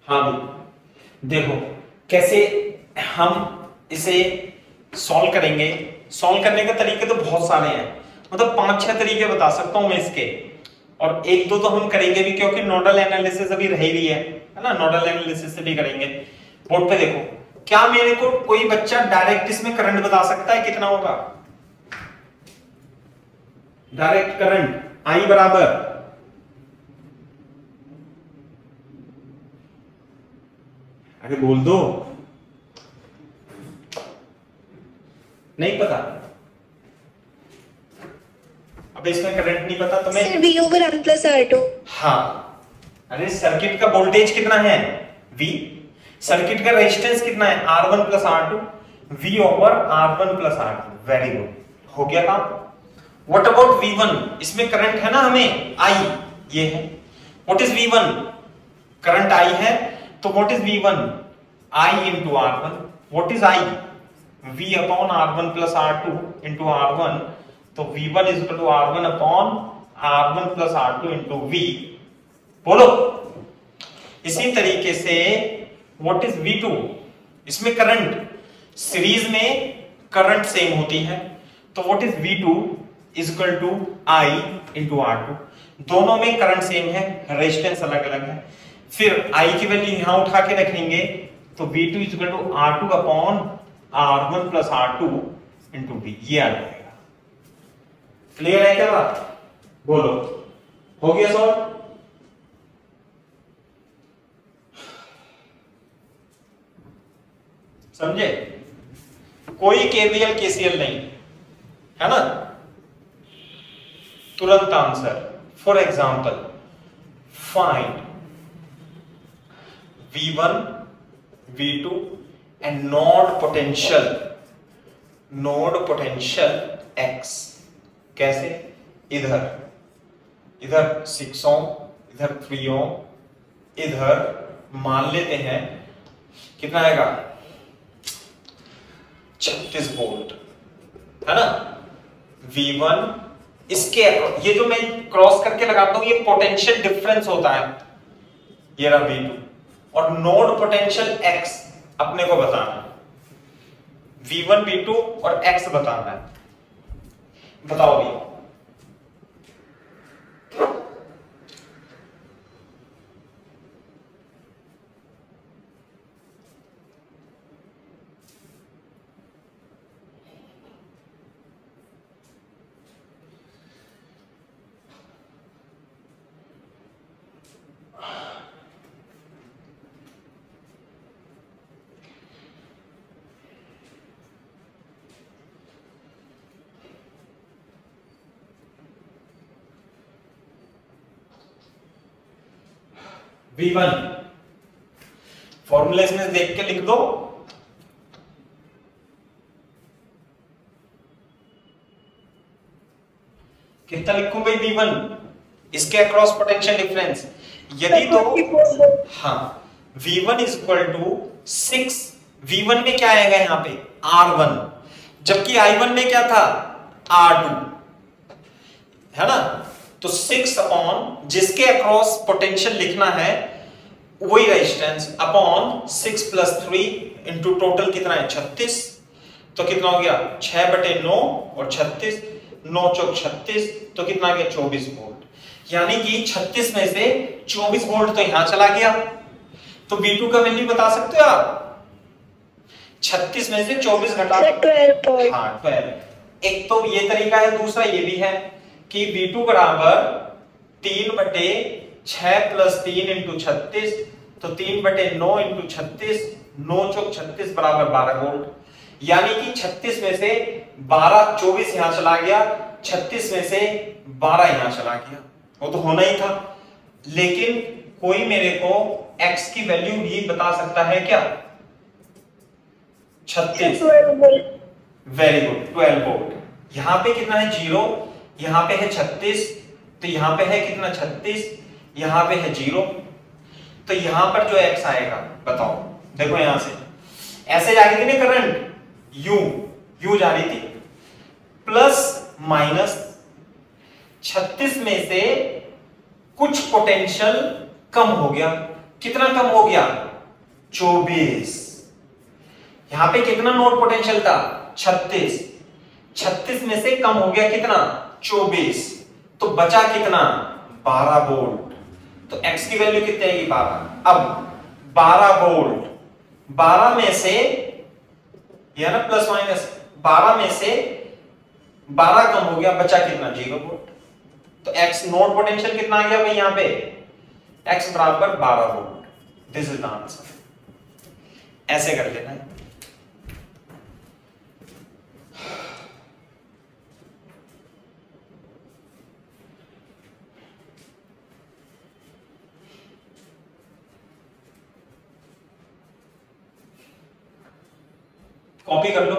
हाँ भी देखो कैसे हम इसे सॉल्व करेंगे। सॉल्व करने के तरीके तो बहुत सारे हैं, मतलब 5-6 तरीके बता सकता हूं मैं इसके, और 1-2 तो हम करेंगे भी क्योंकि नोडल एनालिसिस अभी रह रही है ना, नोडल एनालिसिस से भी करेंगे। बोर्ड पे देखो, क्या मेरे को कोई बच्चा डायरेक्ट इसमें करंट बता सकता है कितना होगा? डायरेक्ट करंट I बराबर अरे बोल दो, नहीं पता? अब इसमें करंट नहीं पता तो मैं V over R plus R2। हाँ, अरे सर्किट का वोल्टेज कितना है V, सर्किट का रेजिस्टेंस कितना है R1 plus R2, V over R1 plus R2। Very good, हो गया काम। व्हाट अबाउट V1, इसमें करंट है ना हमें I, ये है। What is V1, current I है, तो what is V1, I into R1। What is I, V upon R1 plus R2 into R1, तो V1 is equal to R1 upon R1 plus R2 into V। बोलो। इसी तरीके से व्हाट इज V2, इसमें करंट, सीरीज में करंट सेम होती है, तो what is V2 is equal to I into R2। दोनों में करंट सेम है, रेजिस्टेंस अलग अलग है। फिर I की वैल्यू यहां उठा के रखेंगे, तो V2 is equal to R2 upon R1 plus R2 into V, ये आ जाएगा। क्लियर है क्या बात? बोलो, हो गया सॉल्व? समझे? कोई केवीएल केसीएल नहीं है ना, तुरंत answer. For example, find V1 V2 and node potential X। कैसे? इधर 6 ओम, इधर 3 ओम, इधर मान लेते हैं कितना आएगा 36 वोल्ट, है ना। V1 इसके, ये जो मैं क्रॉस करके लगाता हूं ये पोटेंशियल डिफरेंस होता है, ये रहा V2, और नोड पोटेंशियल X अपने को बताना है, V1 V2 और X बताना है। बताओ भी। V1 फॉर्मूला इसमें देख के लिख दो, कितना लिखूं भाई V1 इसके अक्रॉस पोटेंशियल डिफरेंस, यदि तो हाँ V1 is equal to 6, V1 में क्या आएगा यहाँ पे R1, जबकि I1 में क्या था R2, है ना। तो 6 अपॉन जिसके अक्रॉस पोटेंशियल लिखना है वही resistance upon 6 plus 3 into total कितना है 36, तो कितना हो गया 6/9 और 36, 9 चौक 36, तो कितना आ गया 24 वोल्ट। यानी कि 36 में से 24 वोल्ट तो यहां चला गया। तो V2 का वैल्यू बता सकते हो आप, 36 में से 24 घटा 12। हाँ 12। एक तो ये तरीका है, दूसरा ये भी है कि V2 बराबर 3/6 प्लस 3 इंटू 36, तो 3/9 इंटू 36, 9 चौक 36 बराबर 12 वोल्ट। यानी कि 36 में से 12, 24 यहां चला गया, 36 में से 12 यहां चला गया, वो तो होना ही था। लेकिन कोई मेरे को x की वैल्यू भी बता सकता है क्या? 36। Very good, 12 volt. यहां पे कितना है 0, यहां पे है 36, तो यहां पे है कितना 36, यहां पे है 0, तो यहां पर जो x आएगा बताओ। देखो यहां से ऐसे जा रही थी ना करंट, यू जा रही थी, प्लस माइनस 36 में से कुछ पोटेंशियल कम हो गया। कितना कम हो गया 24। यहां पे कितना नोड पोटेंशियल था 36, 36 में से कम हो गया कितना 24, तो बचा कितना 12 वोल्ट। तो x की वैल्यू कितनी आएगी 12। अब 12 वोल्ट, 12 में से ये ना प्लस माइनस, 12 में से 12 कम हो गया, बचा कितना 0 वोल्ट। तो x नोड पोटेंशियल कितना आ गया भाई यहां पे x बराबर 12 volt. This is the answer. ऐसे कर लेना है। कॉपी कर लो।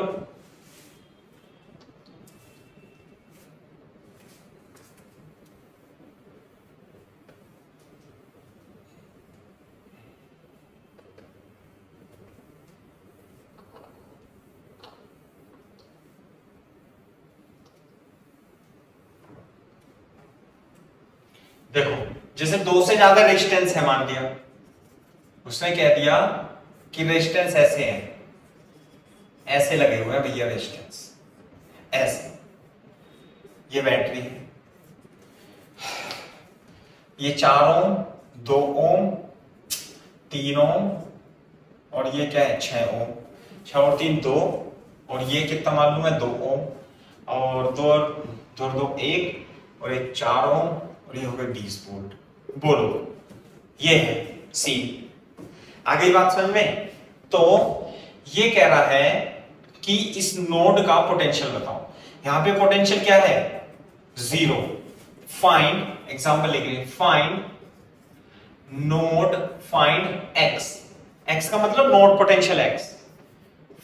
देखो जैसे 2 से ज्यादा रेजिस्टेंस है मान लिया, उसने कह दिया कि रेजिस्टेंस ऐसे है, ऐसे लगे हुए हैं भैया रेजिस्टेंस, ऐसे, ये बैटरी है, ये 4 ओम, 2 ओम, 3 ओम, और ये क्या है 6 ओम, 6 और 3 2, और ये कितना मालूम है 2 ओम, और 2 और 2 1, और एक 4 ओम, और ये हो गया 20 वोल्ट। बोलो ये है सी। आगे बात समझ में। तो ये कह रहा है कि इस नोड का पोटेंशियल बताओ। यहां पे पोटेंशियल क्या है 0। फाइंड, एग्जांपल लिख रहे हैं, find node, find x, x का मतलब node potential x,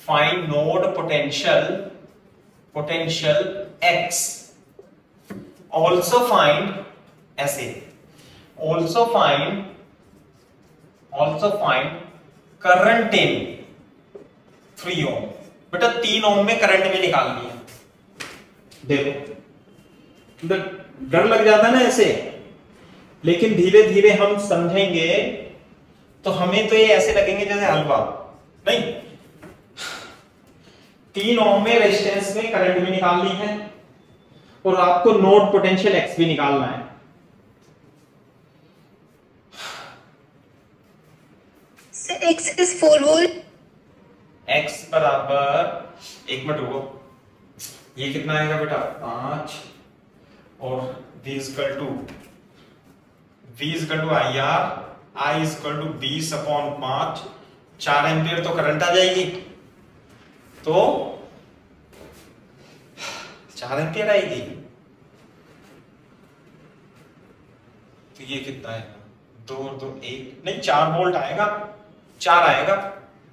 find node potential x, also find, ऐसे ऑल्सो फाइंड करंट इन 3 ओम। बेटा 3 ओम में करंट भी निकालनी है। देखो डर लग जाता है ना ऐसे, लेकिन धीरे धीरे हम समझेंगे तो हमें तो ये ऐसे लगेंगे जैसे हलवा। नहीं, 3 ओम में रेजिस्टेंस में करंट भी निकालनी है और आपको नोड पोटेंशियल x भी निकालना है। X is 4 volt. x बराबर, एक मिनट रुको, ये कितना आएगा बेटा 5, और v equal to IR, I equal to 20/5, 4 ampere तो करंट आ जाएगी, तो 4 एम्पियर आएगी। तो ये कितना आएगा 2 और 2 1, नहीं 4 वोल्ट आएगा, 4 आएगा,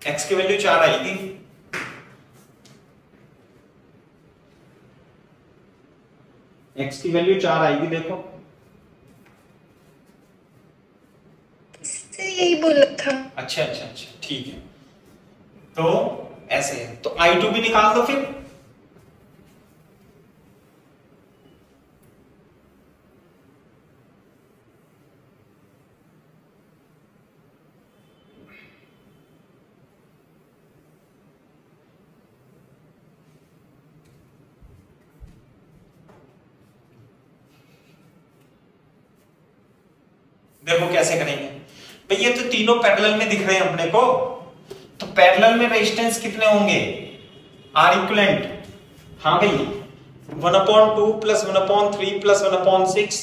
x की वैल्यू 4 आएगी। x की वैल्यू 4 आएगी, देखो से यही बोला था। अच्छा अच्छा अच्छा, ठीक है। तो ऐसे है, तो I2 भी निकाल दो फिर। देखो कैसे करेंगे भाई, ये तो तीनों पैरेलल में दिख रहे हैं अपने को, तो पैरेलल में रेजिस्टेंस कितने होंगे, आर इक्विवेलेंट, हाँ भाई 1/2 प्लस 1/3 प्लस 1/6।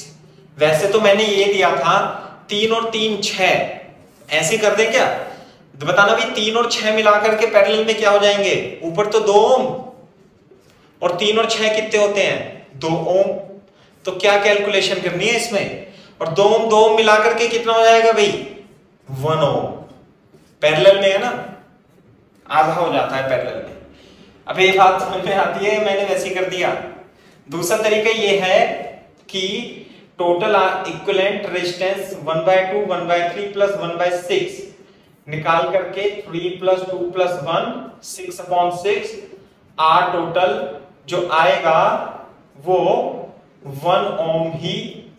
वैसे तो मैंने ये दिया था 3 और 3 6, ऐसे कर दे क्या, तो बताना भाई 3 और 6 मिलाकर के पैरेलल में क्या हो जाएंगे, ऊपर तो 2 ओम और 3 और 6 कितने होते हैं, 2 ओम। तो क्या कैलकुलेशन करनी है इसमें, और 2 ओम मिलाकर के कितना हो जाएगा भाई, 1 ओम। पैरेलल में है ना, आधा हो जाता है पैरेलल में। अब ये बात समझ में आती है, मैंने वैसे ही कर दिया। दूसरा तरीका ये है कि टोटल इक्विवेलेंट रेजिस्टेंस 1/2 1/3 प्लस 1/6 निकाल करके 3 प्लस 2 प्लस 1 6/6 आर टोटल जो आएगा वो 1 ओम ही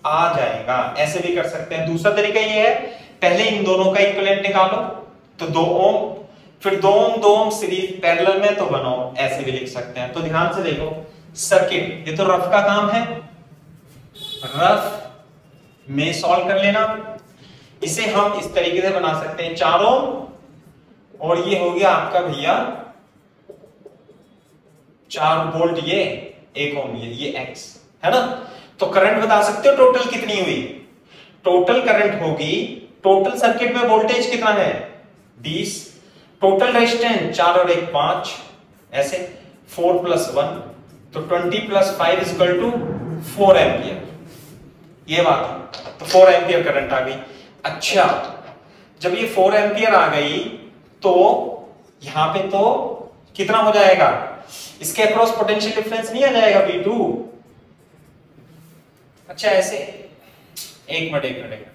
आ जाएगा। ऐसे भी कर सकते हैं। दूसरा तरीका ये है, पहले इन दोनों का इक्विवेलेंट निकालो तो 2 ओम, फिर 2 ओम सीरीज पैरेलल में तो 1 ओम, ऐसे भी लिख सकते हैं। तो ध्यान से देखो सर्किट, ये तो रफ का काम है, रफ में सॉल्व कर लेना। इसे हम इस तरीके से बना सकते हैं 4 ओम और ये हो गया आपका भैया 4 वोल्ट, ये 1 ओम, ये एक्स है ना। तो करंट बता सकते हो टोटल कितनी हुई, टोटल करंट होगी, टोटल सर्किट में वोल्टेज कितना है 20, टोटल रेजिस्टेंस 4 और 1 5, ऐसे 4 प्लस 1 तो 20 plus 5 is equal to 4 ampere, ये बात। तो 4 एम्पियर करंट आ गई। अच्छा, जब ये 4 एम्पियर आ गई तो यहां पे तो कितना हो जाएगा, इसके अक्रॉस पोटेंशियल डिफरेंस नहीं आ जाएगा V2। अच्छा ऐसे, एक मिनट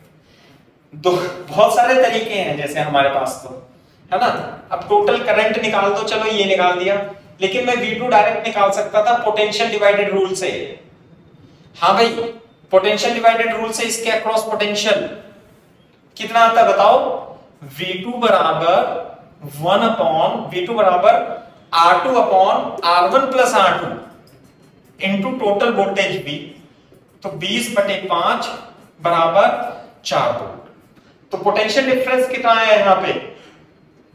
दो, बहुत सारे तरीके हैं जैसे हमारे पास तो, है ना। अब टोटल करंट निकाल दो, चलो ये निकाल दिया, लेकिन मैं V2 डायरेक्ट निकाल सकता था पोटेंशियल डिवाइडेड रूल से। हाँ भाई, पोटेंशियल डिवाइडेड रूल से इसके अक्रॉस पोटेंशियल कितना आता है बताओ, V2 बराबर V2 बराबर R2 upon R1 plus R2 into total voltage V, तो 20/5 बराबर 4 वोल्ट। तो पोटेंशियल डिफरेंस कितना है यहाँ पे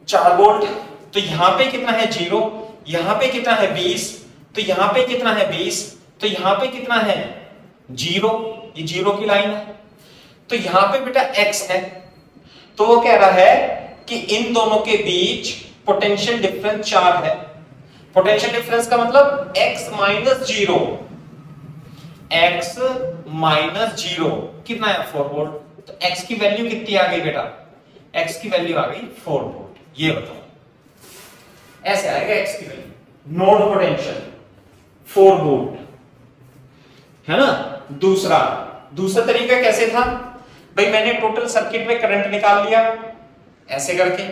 4 वोल्ट, तो यहाँ पे कितना है 0, यहाँ पे कितना है 20, तो यहाँ पे कितना है 20, तो यहाँ पे कितना है 0, ये 0 की लाइन है। तो यहाँ पे बेटा x है, तो वो कह रहा है कि इन दोनों के बीच पोटेंशियल डिफरेंस 4 है। पोटेंशियल डिफरेंस का मतलब x माइनस 0, x माइनस 0 कितना है 4 वोल्ट। तो x की वैल्यू कितनी आ गई बेटा, x की वैल्यू आ गई 4 वोल्ट। ये बताओ, ऐसे आएगा x की वैल्यू, नोड पोटेंशियल 4 वोल्ट, है ना। दूसरा तरीका कैसे था भाई, मैंने टोटल सर्किट में करंट निकाल लिया ऐसे करके,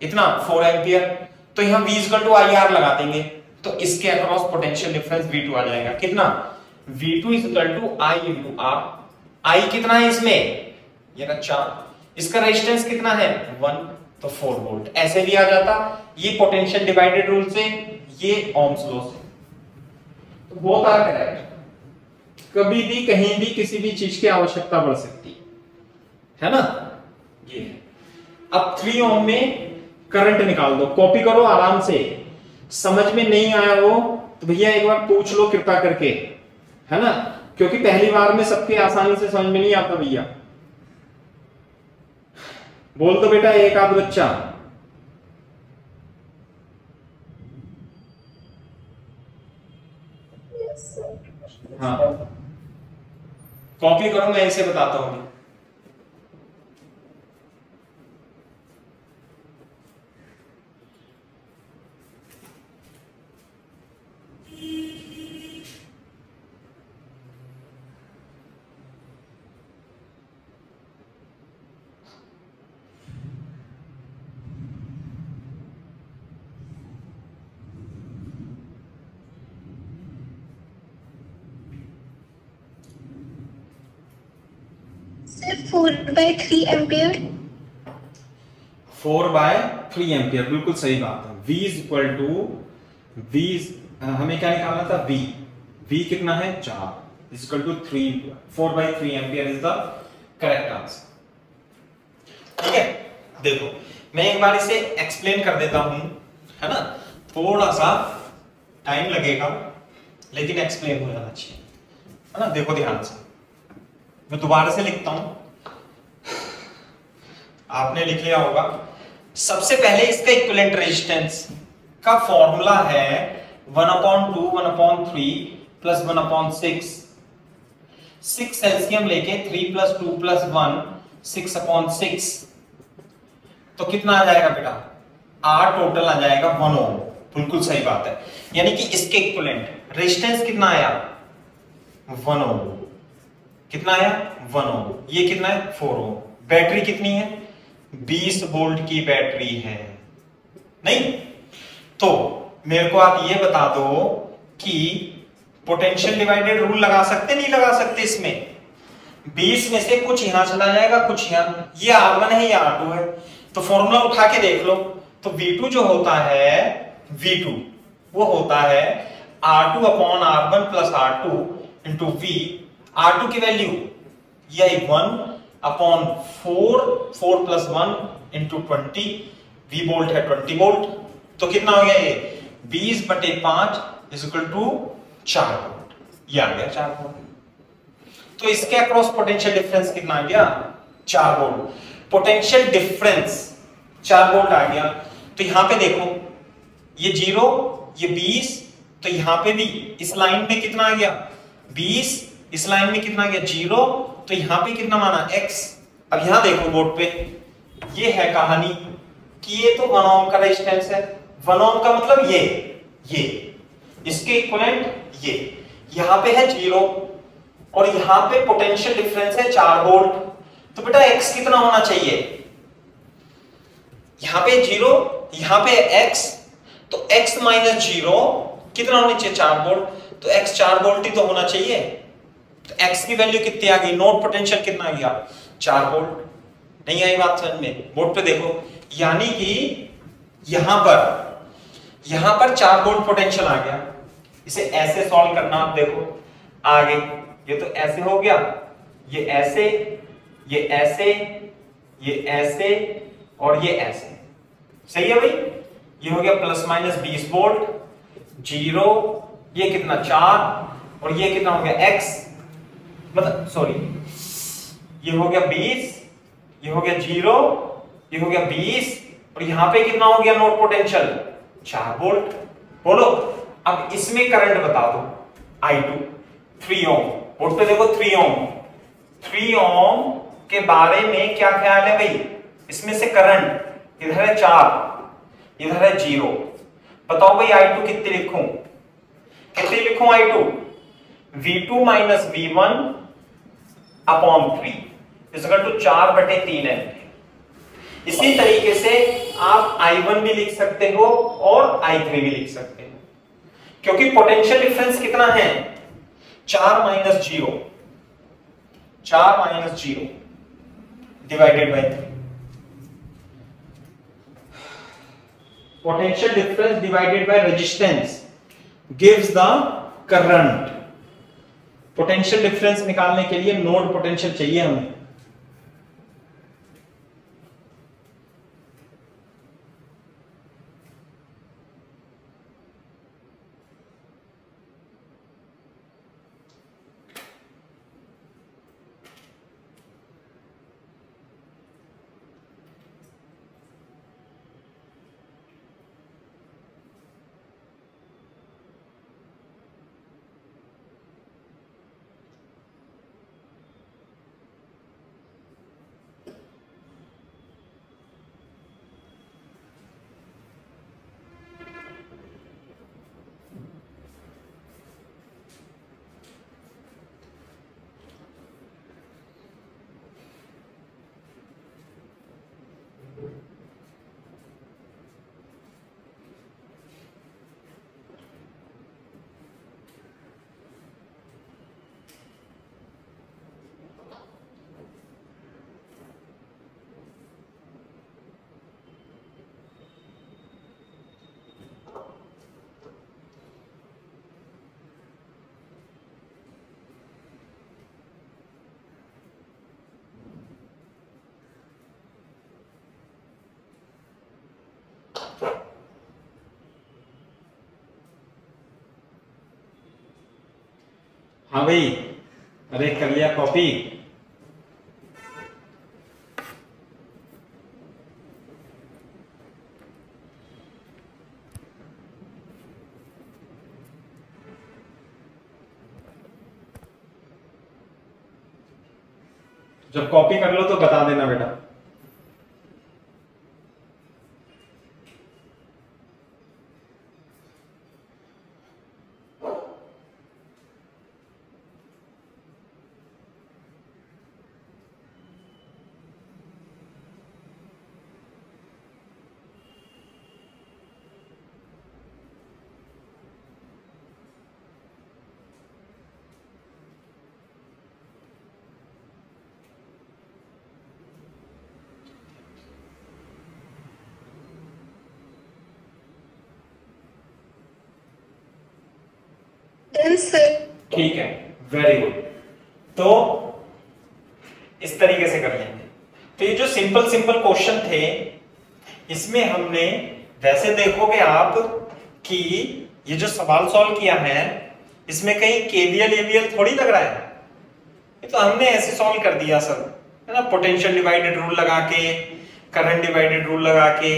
इतना 4 एम्पियर, तो यहां V इक्वल टू IR लगा देंगे, तो इसके अक्रॉस पोटेंशियल डिफरेंस V2 आ जाएगा। कितना, V2 equal to I into R। I कितना है इसमें, ये ना 4, इसका रेजिस्टेंस कितना है 1, तो 4 वोल्ट। ऐसे भी आ जाता, ये पोटेंशियल डिवाइडेड रूल से, ये ओम्स लॉ से। तो बोथ आर करेक्ट, कभी भी कहीं भी किसी भी चीज की आवश्यकता पड़ सकती है ना। ये अब 3 ओम में करंट निकाल दो, कॉपी करो आराम से, समझ में नहीं आया हो तो भैया एक बार पूछ लो कृपा करके, है ना, क्योंकि पहली बार में सबके आसानी से समझ में नहीं आता। भैया बोल दो बेटा एक आध बच्चा। हाँ कॉपी करो, मैं इसे बताता हूं। 4/3 एम्पियर। 4/3 एम्पियर, बिल्कुल सही बात है। V is equal to V, हमें क्या निकालना था? V कितना है? 4 is equal to 4/3 ampere is the correct answer. ठीक है, देखो मैं एक बार इसे एक्सप्लेन कर देता हूं, है ना, थोड़ा सा टाइम लगेगा लेकिन एक्सप्लेन हो जाना चाहिए, है ना। देखो ध्यान से, मैं दोबारा से लिखता हूं, आपने लिख लिया होगा। सबसे पहले इसका इक्विवेलेंट रेजिस्टेंस का फॉर्मूला है 1/2 1/3 प्लस 1/6। 6 एलसीएम लेके 3 + 2 + 1 6/6, तो कितना आ जाएगा बेटा? R टोटल आ जाएगा 1 ओम। बिल्कुल सही बात है, यानी कि इसके इक्विवेलेंट रेजिस्टेंस कितना आया? 1 ओम। कितना आया? 1 ओम। ये कितना है? 4 ओम। बैटरी कितनी है? 20 वोल्ट की बैटरी है। नहीं तो मेरे को आप ये बता दो कि पोटेंशियल डिवाइडेड रूल लगा सकते नहीं लगा सकते? इसमें 20 में से कुछ यहां चला जाएगा, कुछ यहां। ये R1 है, ये R2 है, तो फॉर्मूला उठा के देख लो। तो V2 जो होता है, V2 वो होता है R2/R1 + R2 × V। R2 की वैल्यू ये 1/4, 4 + 1 × 20। V वोल्ट है 20 वोल्ट, तो कितना हो गया? ये 20/5 = 4 वोल्ट। ये आ गया 4 वोल्ट। तो इसके अक्रॉस पोटेंशियल डिफरेंस कितना आ गया? 4 वोल्ट। पोटेंशियल डिफरेंस 4 वोल्ट आ गया। तो यहां पे देखो, ये 0, ये 20, तो यहां पे भी इस लाइन में कितना आ गया? 20। इस लाइन में कितना आ गया? 0। तो यहां पे कितना माना? x। अब यहां देखो बोर्ड पे, ये है कहानी कि ये तो 1 ओम का रेजिस्टेंस है। 1 ओम का मतलब ये इसके इक्विवेलेंट ये, यहां पे है 0 और यहां पे पोटेंशियल डिफरेंस है 4 वोल्ट। तो बेटा x कितना होना चाहिए? यहां पे 0, यहां पे x, तो x - 0 कितना होना चाहिए? 4 वोल्ट। तो x 4 वोल्ट ही तो होना चाहिए। तो x की वैल्यू कितनी आ गई? नोड पोटेंशियल कितना आ गया? 4 वोल्ट। नहीं आई बात समझ में? बोर्ड पे देखो, यानी कि यहां पर 4 वोल्ट पोटेंशियल आ गया। इसे ऐसे सॉल्व करना, आप देखो आगे, ये तो ऐसे हो गया, ये ऐसे, ये ऐसे, ये ऐसे और ये ऐसे। सही है भाई? ये हो गया ±20 वोल्ट। 0, ये कितना? 4, और ये कितना हो गया? x, मतलब सॉरी, ये हो गया 20, ये हो गया 0, ये हो गया 20, और यहां पे कितना हो गया नोड पोटेंशियल? 4 वोल्ट। बोलो अब इसमें करंट बता दो। I2 3 ओम। बोर्ड पे देखो 3 ओम। 3 ओम के बारे में क्या ख्याल है भाई? इसमें से करंट इधर है 4, इधर है 0। बताओ भाई I2 कितनी लिखूं? कितनी लिखूं I2? V2 - V1/3 = 4/3 है। इसी तरीके से आप I1 भी लिख सकते हो और I3 भी लिख सकते हो, क्योंकि पोटेंशियल डिफरेंस कितना है? 4 - 0 divided by 3। Potential difference divided by resistance gives the current. Potential difference निकालने के लिए नोड पोटेंशियल चाहिए हमें। हाँ भाई, अरे कर लिया कॉपी। जब कॉपी कर लो तो बता देना बेटा। Done, sir. ठीक है, वेरी गुड। तो इस तरीके से कर लेंगे। तो ये जो सिंपल सिंपल क्वेश्चन थे, इसमें हमने, वैसे देखोगे आप कि ये जो सवाल सॉल्व किया है, इसमें कहीं केवीएल एवीएल थोड़ी लग रहा है। ये तो हमने ऐसे सॉल्व कर दिया सब, है ना, पोटेंशियल डिवाइडेड रूल लगा के, करंट डिवाइडेड रूल लगा के,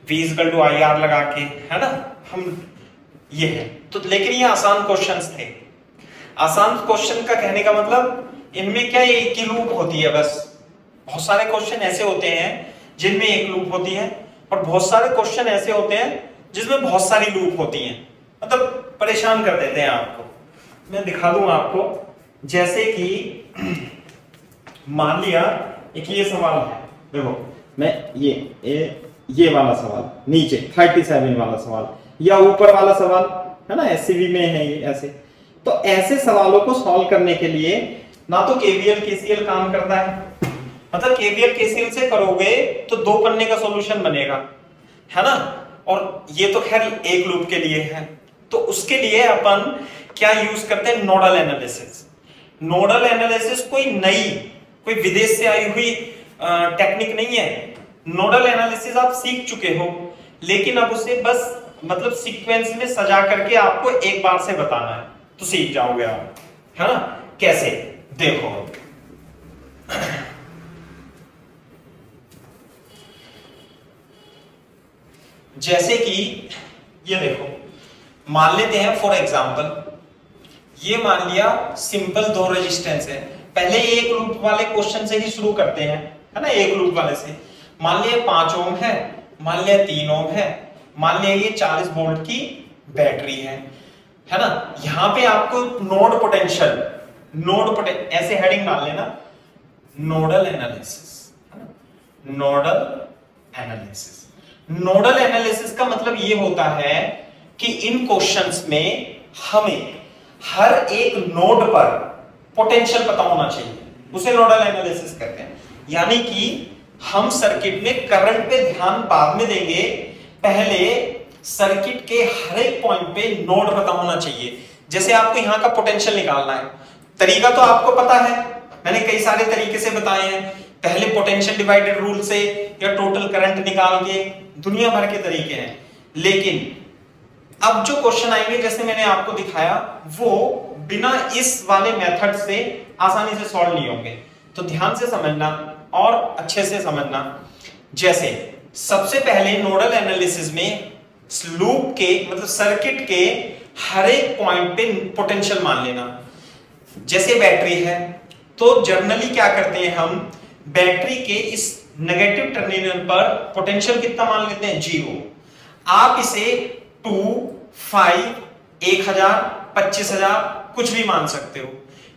V इक्वल टू IR लगा के, है ना, हम ये है। तो लेकिन ये आसान क्वेश्चंस थे। आसान क्वेश्चन का कहने का मतलब इनमें क्या एक ही लूप होती है बस। बहुत सारे क्वेश्चन ऐसे होते हैं जिनमें एक लूप होती है, और बहुत सारे क्वेश्चन ऐसे होते हैं जिसमें बहुत सारी लूप होती हैं, मतलब परेशान कर देते हैं आपको। मैं दिखा दूं आपको, जैसे कि मान लिया एक ये सवाल है, देखो मैं ये वाला सवाल नीचे 37 वाला सवाल, या ऊपर वाला सवाल है ना, एससीबी में है ये ऐसे। तो ऐसे सवालों को सॉल्व करने के लिए ना तो केवीएल केसीएल काम करता है, मतलब केवीएल केसीएल से करोगे तो 2 पन्ने का सॉल्यूशन बनेगा, है ना, और ये तो खैर एक लूप के लिए है। तो उसके लिए अपन क्या यूज करते हैं, नोडल एनालिसिस। नोडल एनालिसिस कोई नई, कोई विदेश से आई हुई टेक्निक नहीं है। नोडल एनालिसिस आप सीख चुके हो, लेकिन अब उसे बस मतलब सीक्वेंस में सजा करके आपको एक बार से बताना है, तो सीख जाओगे आप, है ना। कैसे, देखो जैसे कि ये देखो, मान लेते हैं फॉर एग्जांपल, ये मान लिया सिंपल 2 रेजिस्टेंस है। पहले एक लूप वाले क्वेश्चन से ही शुरू करते हैं, है ना, एक लूप वाले से। मान लिया 5 ओम है, मान लिया 3 ओम है, मान लिया ये 40 वोल्ट की बैटरी है ना। यहां पे आपको नोड पोटेंशियल ऐसे हेडिंग डाल लेना, नोडल एनालिसिस। नोडल एनालिसिस का मतलब ये होता है कि इन क्वेश्चंस में हमें हर एक नोड पर पोटेंशियल पता होना चाहिए, उसे नोडल एनालिसिस कहते हैं। यानी कि हम सर्किट में करंट पे ध्यान बाद में देंगे, पहले सर्किट के हर एक पॉइंट पे नोड पता होना चाहिए। जैसे आपको यहां का पोटेंशियल निकालना है, तरीका तो आपको पता है, मैंने कई सारे तरीके से बताए हैं। पहले पोटेंशियल डिवाइडेड रूल से या टोटल करंट निकाल के, दुनिया भर के तरीके हैं। लेकिन अब जो क्वेश्चन आएंगे, जैसे मैंने आपको दिखाया, वो बिना इस वाले मेथड से आसानी से सॉल्व नहीं होंगे। तो ध्यान से समझना और अच्छे से समझना। जैसे सबसे पहले नोडल एनालिसिस में लूप के मतलब सर्किट के हर एक पॉइंट पे पोटेंशियल मान लेना। जैसे बैटरी है तो जनरली क्या करते हैं हम, बैटरी के इस नेगेटिव टर्मिनल पर पोटेंशियल कितना मान लेते हैं, 0। आप इसे 2, 5, 1000, 25,000 कुछ भी मान सकते हो,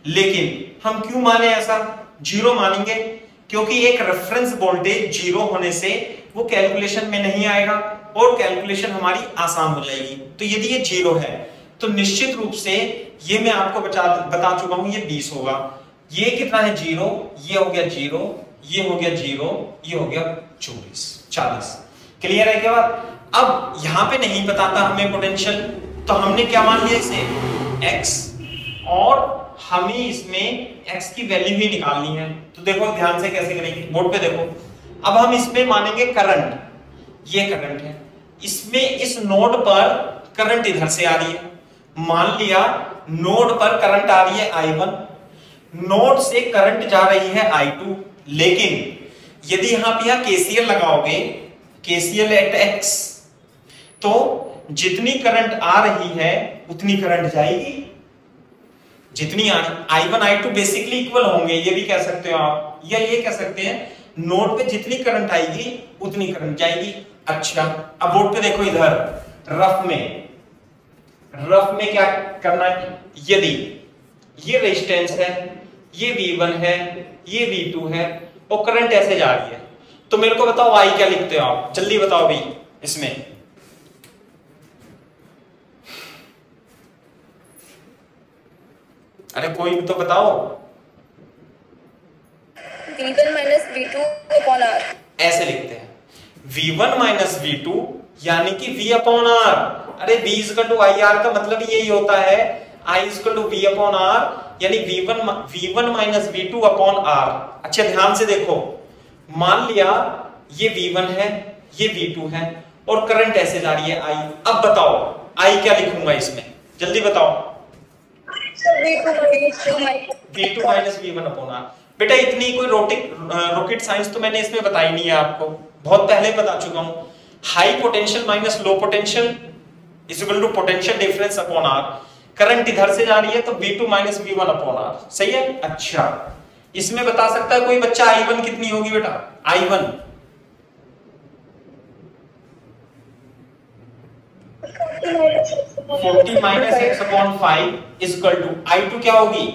लेकिन हम क्यों माने ऐसा 0 मानेंगे, क्योंकि एक रेफरेंस वोल्टेज 0 होने से वो कैलकुलेशन में नहीं आएगा और कैलकुलेशन हमारी आसान हो जाएगी। तो यदि ये 0 है तो निश्चित रूप से ये मैं आपको बता चुका हूं, ये 20 होगा। ये कितना है, 0, ये हो गया 0, ये हो गया 0, ये हो गया 40। क्लियर है क्या बात। अब यहां पे नहीं बताता हमें पोटेंशियल, तो हमने क्या मान लिया इसे x, और हमें इसमें x की वैल्यू ही निकालनी है। तो देखो ध्यान से कैसे करेंगे, बोर्ड पे देखो। अब हम इसमें मानेंगे करंट, ये करंट है, इसमें इस नोड पर करंट इधर से आ रही है, मान लिया नोड पर करंट आ रही है I1, नोड से करंट जा रही है I2, लेकिन यदि यहां पे KCL लगाओगे, KCL एट X, तो जितनी करंट आ रही है उतनी करंट जाएगी। जितनी I1 I2 बेसिकली इक्वल होंगे, ये भी कह सकते हो आप, या ये कह सकते हैं नोड पे जितनी करंट आएगी उतनी करंट जाएगी। अच्छा, अब बोर्ड पे देखो, इधर रफ में क्या करना है, यदि ये रेजिस्टेंस है, ये V1 है, ये V2 है और करंट ऐसे जा रही है, तो मेरे को बताओ I क्या लिखते हो आप, जल्दी बताओ भाई इसमें। अरे कोई भी तो बताओ। V1 minus V2 upon R। ऐसे लिखते हैं V1 माइनस V2 यानी कि V अपॉन R। अरे V इक्वल टू IR का मतलब यही होता है, I equal to V upon R, यानी V1 minus V2 upon R। अच्छा ध्यान से देखो, मान लिया ये V1 है, ये V2 है और करंट ऐसे जा रही है I। अब बताओ I क्या लिखूंगा इसमें, जल्दी बताओ। V2 minus V1 upon R। बेटा इतनी कोई रॉकेट साइंस तो मैंने इसमें बताई नहीं है आपको, बहुत पहले बता चुका हूं। High potential minus low potential is equal to potential difference upon R। Current इधर से जा रही है तो V2 minus V1 upon R, सही है। अच्छा, इसमें बता सकता है कोई बच्चा I1 कितनी होगी बेटा, I1 40 minus x upon 5 is equal to I2 क्या होगी,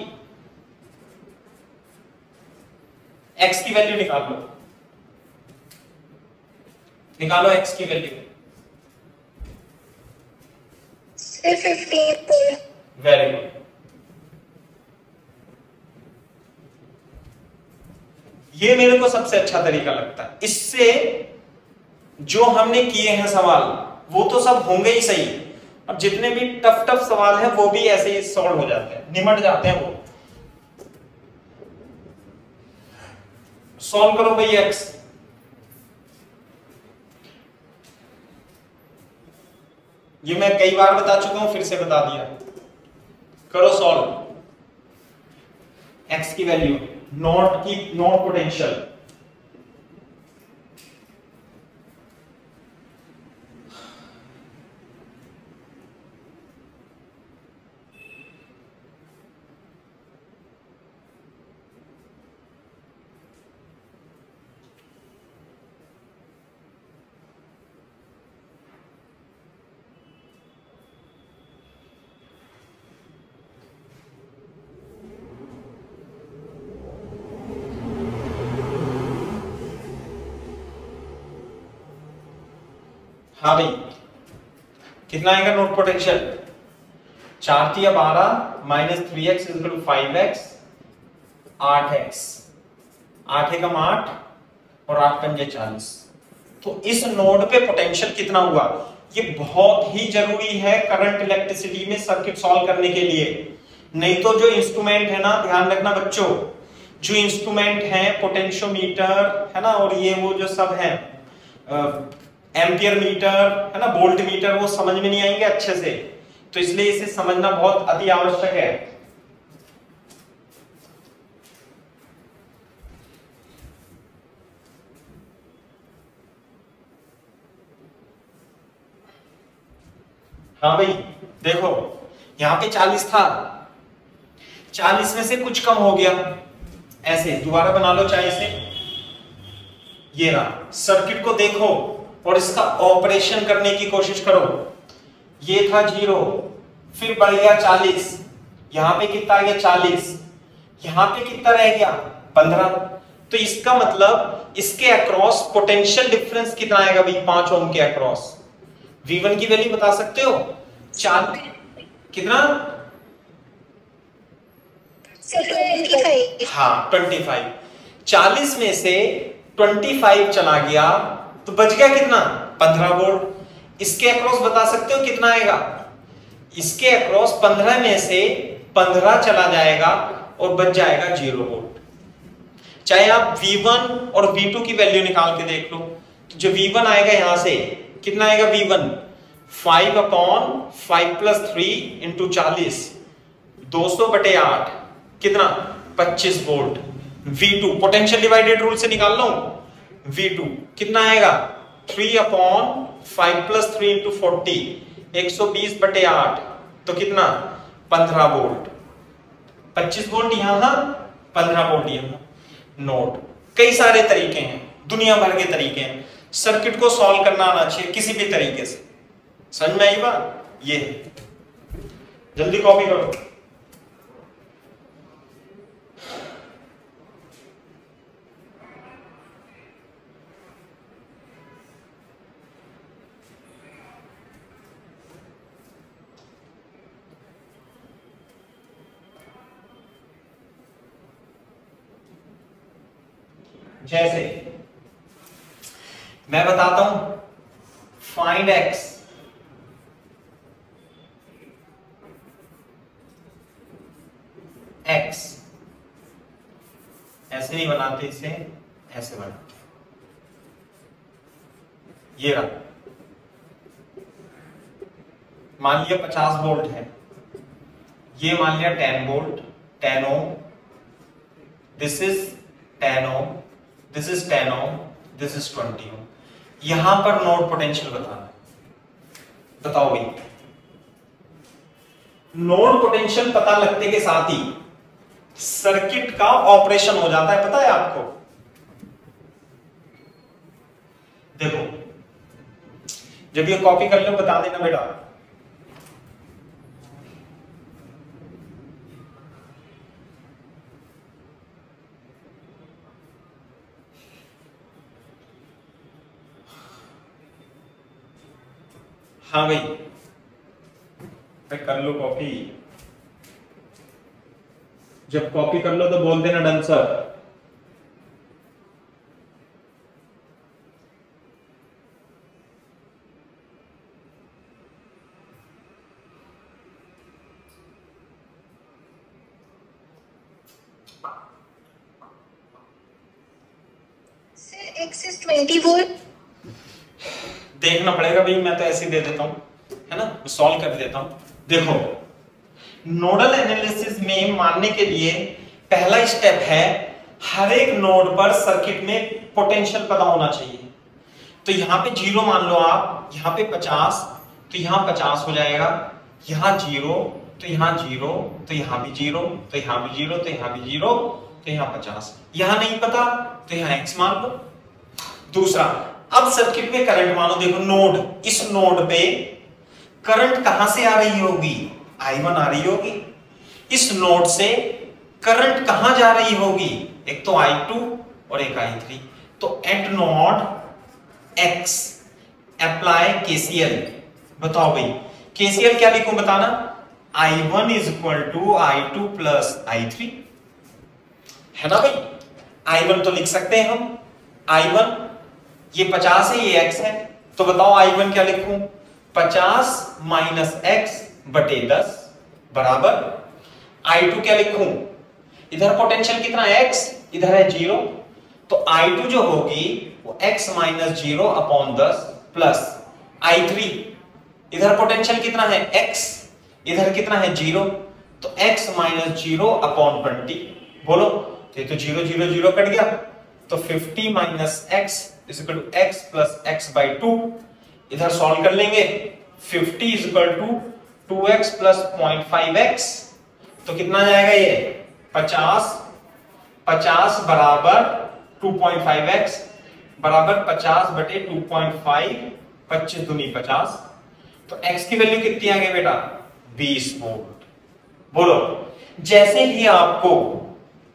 x की वैल्यू निकालो x की वैल्यू। 15। Very good. ये मेरे को सबसे अच्छा तरीका लगता है, इससे जो हमने किए हैं सवाल वो तो सब होंगे ही सही, अब जितने भी टफ सवाल हैं वो भी ऐसे ही सॉल्व हो जाते हैं, निमट जाते हैं वो। सॉल्व करो भाई x। ये मैं कई बार बता चुका हूं, फिर से बता दिया, करो सॉल्व। x की वैल्यू, नॉट पोटेंशियल, हाँ भाई कितना आएगा node potential, 4 3 12 minus 3x is equal to 5x, 8x, 8 एकम 8 और 8 पंजे 40। तो इस नोड पे पोटेंशियल कितना हुआ, ये बहुत ही जरूरी है करंट इलेक्ट्रिसिटी में सर्किट सॉल्व करने के लिए। नहीं तो जो इंस्ट्रूमेंट है ना, ध्यान रखना बच्चों, जो इंस्ट्रूमेंट है पोटेंशियोमीटर है ना, और ये वो जो सब है एम्पियर मीटर है ना, वोल्ट मीटर, वो समझ में नहीं आएंगे अच्छे से, तो इसलिए इसे समझना बहुत अति आवश्यक है। हाँ भाई देखो, यहां पे 40 था, 40 में से कुछ कम हो गया, ऐसे दोबारा बना लो चाहे से, ये रहा। सर्किट को देखो और इसका ऑपरेशन करने की कोशिश करो। ये था 0, फिर बढ़ गया 40, यहां पे कितना आ गया 40, यहां पे कितना रह गया 15। तो इसका मतलब इसके अक्रॉस पोटेंशियल डिफरेंस कितना आएगा भाई, 5 ओम के अक्रॉस। V1 की वैल्यू बता सकते हो, 4 कितना, 25। हाँ 25। 40 में से 25 चला गया तो बच गया कितना, 15 वोल्ट। इसके अक्रॉस बता सकते हो कितना आएगा, इसके अक्रॉस 15 में से 15 चला जाएगा और बच जाएगा 0 वोल्ट। चाहे आप V1 और V2 की वैल्यू निकाल के देख लो, तो जो V1 आएगा यहां से कितना आएगा, 5/5 + 3 × 40 200/8 कितना 25 volt. V2 potential divided rule से निकाल लो। V2 कितना आएगा 3/5 + 3 × 40 120/8 तो कितना 15 वोल्ट। 25 वोल्ट यहां 15 वोल्ट यहां। नोट कई सारे तरीके हैं, दुनिया भर के तरीके हैं, सर्किट को सॉल्व करना आना चाहिए किसी भी तरीके से। समझ में आई बात? ये जल्दी कॉपी करो। जैसे मैं बताता हूं फाइंड x ऐसे नहीं बनाते, इसे ऐसे बनाते। ये रहा, मान लिया 50 वोल्ट है, ये मान लिया 10 volt 10 ohm, this is 10 ohm, this is 10 ohm, this is 20 ohm. यहां पर नोड पोटेंशियल बताना है। बताओ भाई, नोड पोटेंशियल पता लगने के साथ ही सर्किट का ऑपरेशन हो जाता है, पता है आपको? देखो जब ये कॉपी कर लो बता देना बेटा। हाँ भाई कर लो कॉपी। जब कॉपी कर लो तो बोल देना done sir. Sir, X is 20 volt. देखना पड़ेगा भाई, मैं तो ऐसे ही दे देता हूं, है ना, सॉल्व कर देता हूं। देखो नोडल एनालिसिस में मानने के लिए पहला स्टेप है हर एक नोड पर सर्किट में पोटेंशियल पता होना चाहिए। तो यहां पे 0 मान लो आप, यहां पे 50 तो यहां 50 हो जाएगा, यहां 0 तो यहां 0 तो यहां भी 0 तो यहां भी 0 तो यहां भी 0 तो यहां 50। यहां नहीं पता तो यहां x मान लो। दूसरा, अब सर्किट में करंट मानो। देखो नोड, इस नोड पे करंट कहां से आ रही होगी? I1 आ रही होगी। इस नोड से करंट कहां जा रही होगी? एक तो I2 और एक I3। तो eight node X apply KCL। बताओ भाई KCL क्या लिखूं बताना? I1 = I2 + I3, है ना भाई? I1 तो लिख सकते हैं हम, I1 ये 50 है, ये x है, तो बताओ I1 क्या लिखूं? 50 - x/10 बराबर I2 क्या लिखूं? इधर पोटेंशियल कितना है x, इधर है 0, तो I2 जो होगी वो x - 0/10 प्लस I3, इधर पोटेंशियल कितना है x, इधर कितना है 0, तो x - 0/20। बोलो, ये तो 0 0 0 कट गया, तो 50 - x = x + x/2। इधर सॉल्व कर लेंगे, 50 = 2x + 0.5x, तो कितना जाएगा ये 50 बराबर 2.5x बराबर 50/2.5, 25 दूनी 50, तो x की वैल्यू कितनी आ गई बेटा? 20 वोल्ट। बोलो, जैसे ही आपको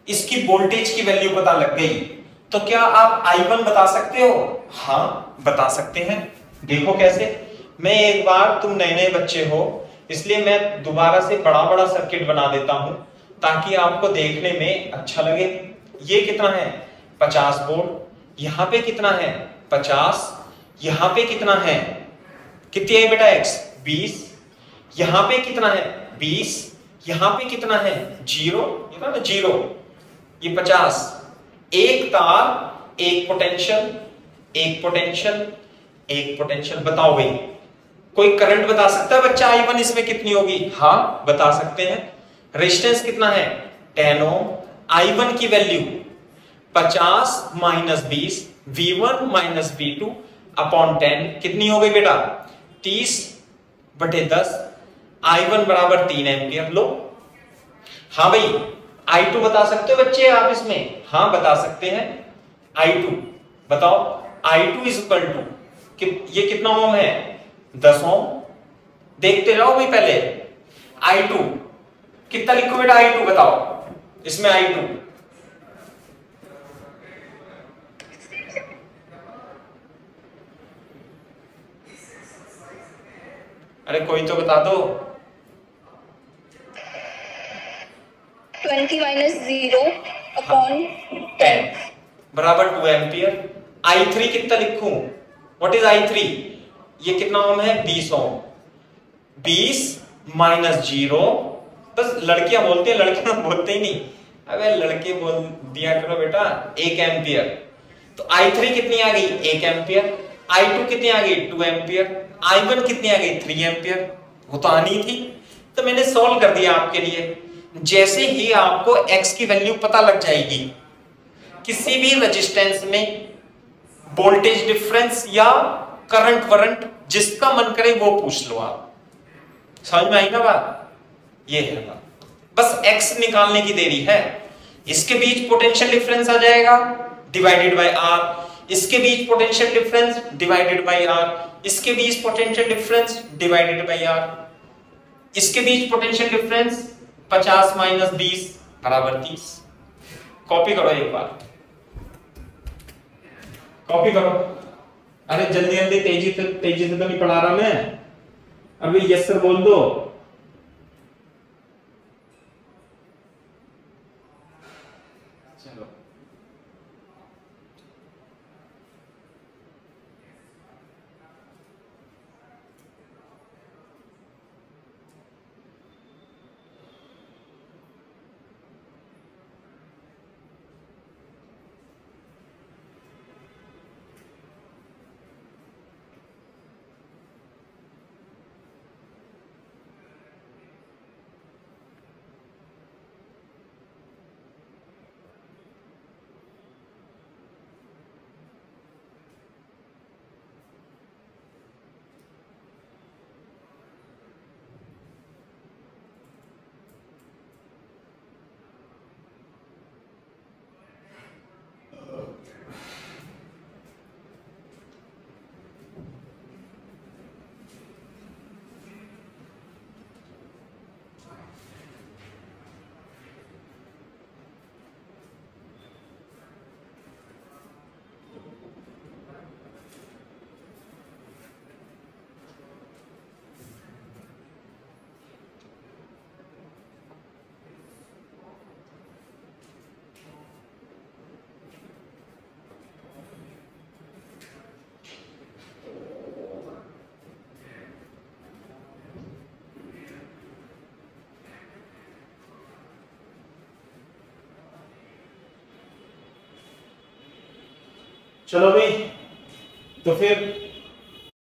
इसकी वोल्टेज की वैल्यू पता लग गई तो क्या आप I1 बता सकते हो? हाँ बता सकते हैं। देखो कैसे, मैं एक बार, तुम नए नए बच्चे हो इसलिए मैं दोबारा से बड़ा सर्किट बना देता हूं ताकि आपको देखने में अच्छा लगे। ये कितना है? 50 वोल्ट। यहां पे कितना है? 50। यहां पे कितना है? कितनी है बेटा x? 20। यहां पे कितना है? 20। यहां पे कितना है? 0, ये ना 0, ये 50। एक तार, एक पोटेंशियल, एक पोटेंशियल, एक पोटेंशियल। बताओ भाई कोई करंट बता सकता है बच्चा I1 इसमें कितनी होगी? हाँ बता सकते हैं। रेजिस्टेंस कितना है? 10 ओम। I1 की value 50 minus 20 V1 minus V2 upon 10 कितनी हो गई बेटा? 30/10। I1 बराबर 3 एम्पियर। लो हाँ भाई I2 बता सकते हो बच्चे आप इसमें? हाँ बता सकते हैं। I2 बताओ। I2 इज इक्वल टू ये कितना ओम है? 10 ओम। देखते रहो भाई पहले। I2 कितना लिखो बेटा? I2 बताओ इसमें। I2 अरे कोई तो बता दो। 20 माइनस 0 अपॉन 10 बराबर 2 एम्पियर। I3 कितना लिखूं? What is I3? ये कितना ओम है? 20 ओम। 20 माइनस 0, बस लड़कियां बोलते हैं, लड़कियां बोलते ही नहीं। अबे लड़के बोल दिया करो बेटा। 1 एम्पियर। तो I3 कितनी आ गई? 1 एम्पियर। I2 कितनी आ गई? 2 एम्पियर। I1 कितनी आ गई? 3 एम्पियर। वो तो आनी थी, तो मैंने सॉल्व कर दिया आपके लिए। जैसे ही आपको X की वैल्यू पता लग जाएगी, किसी भी रेजिस्टेंस में वोल्टेज डिफरेंस या करंट वरंट जिसका मन करे वो पूछ लो आप। समझ में आई ना बात? ये है बात। बस X निकालने की देरी है। इसके बीच पोटेंशियल डिफरेंस आ जाएगा डिवाइडेड बाय R, इसके बीच potential difference divided by R, इसके बीच potential difference divided by R, इसके बीच पोटेंशियल डिफरेंस 50 माइनस 20 बराबर 30। कॉपी करो एक बार, कॉपी करो। अरे जल्दी जल्दी, तेजी से तो नहीं पढ़ा रहा मैं। अभी यस सर बोल दो। चलो चलो भाई, तो फिर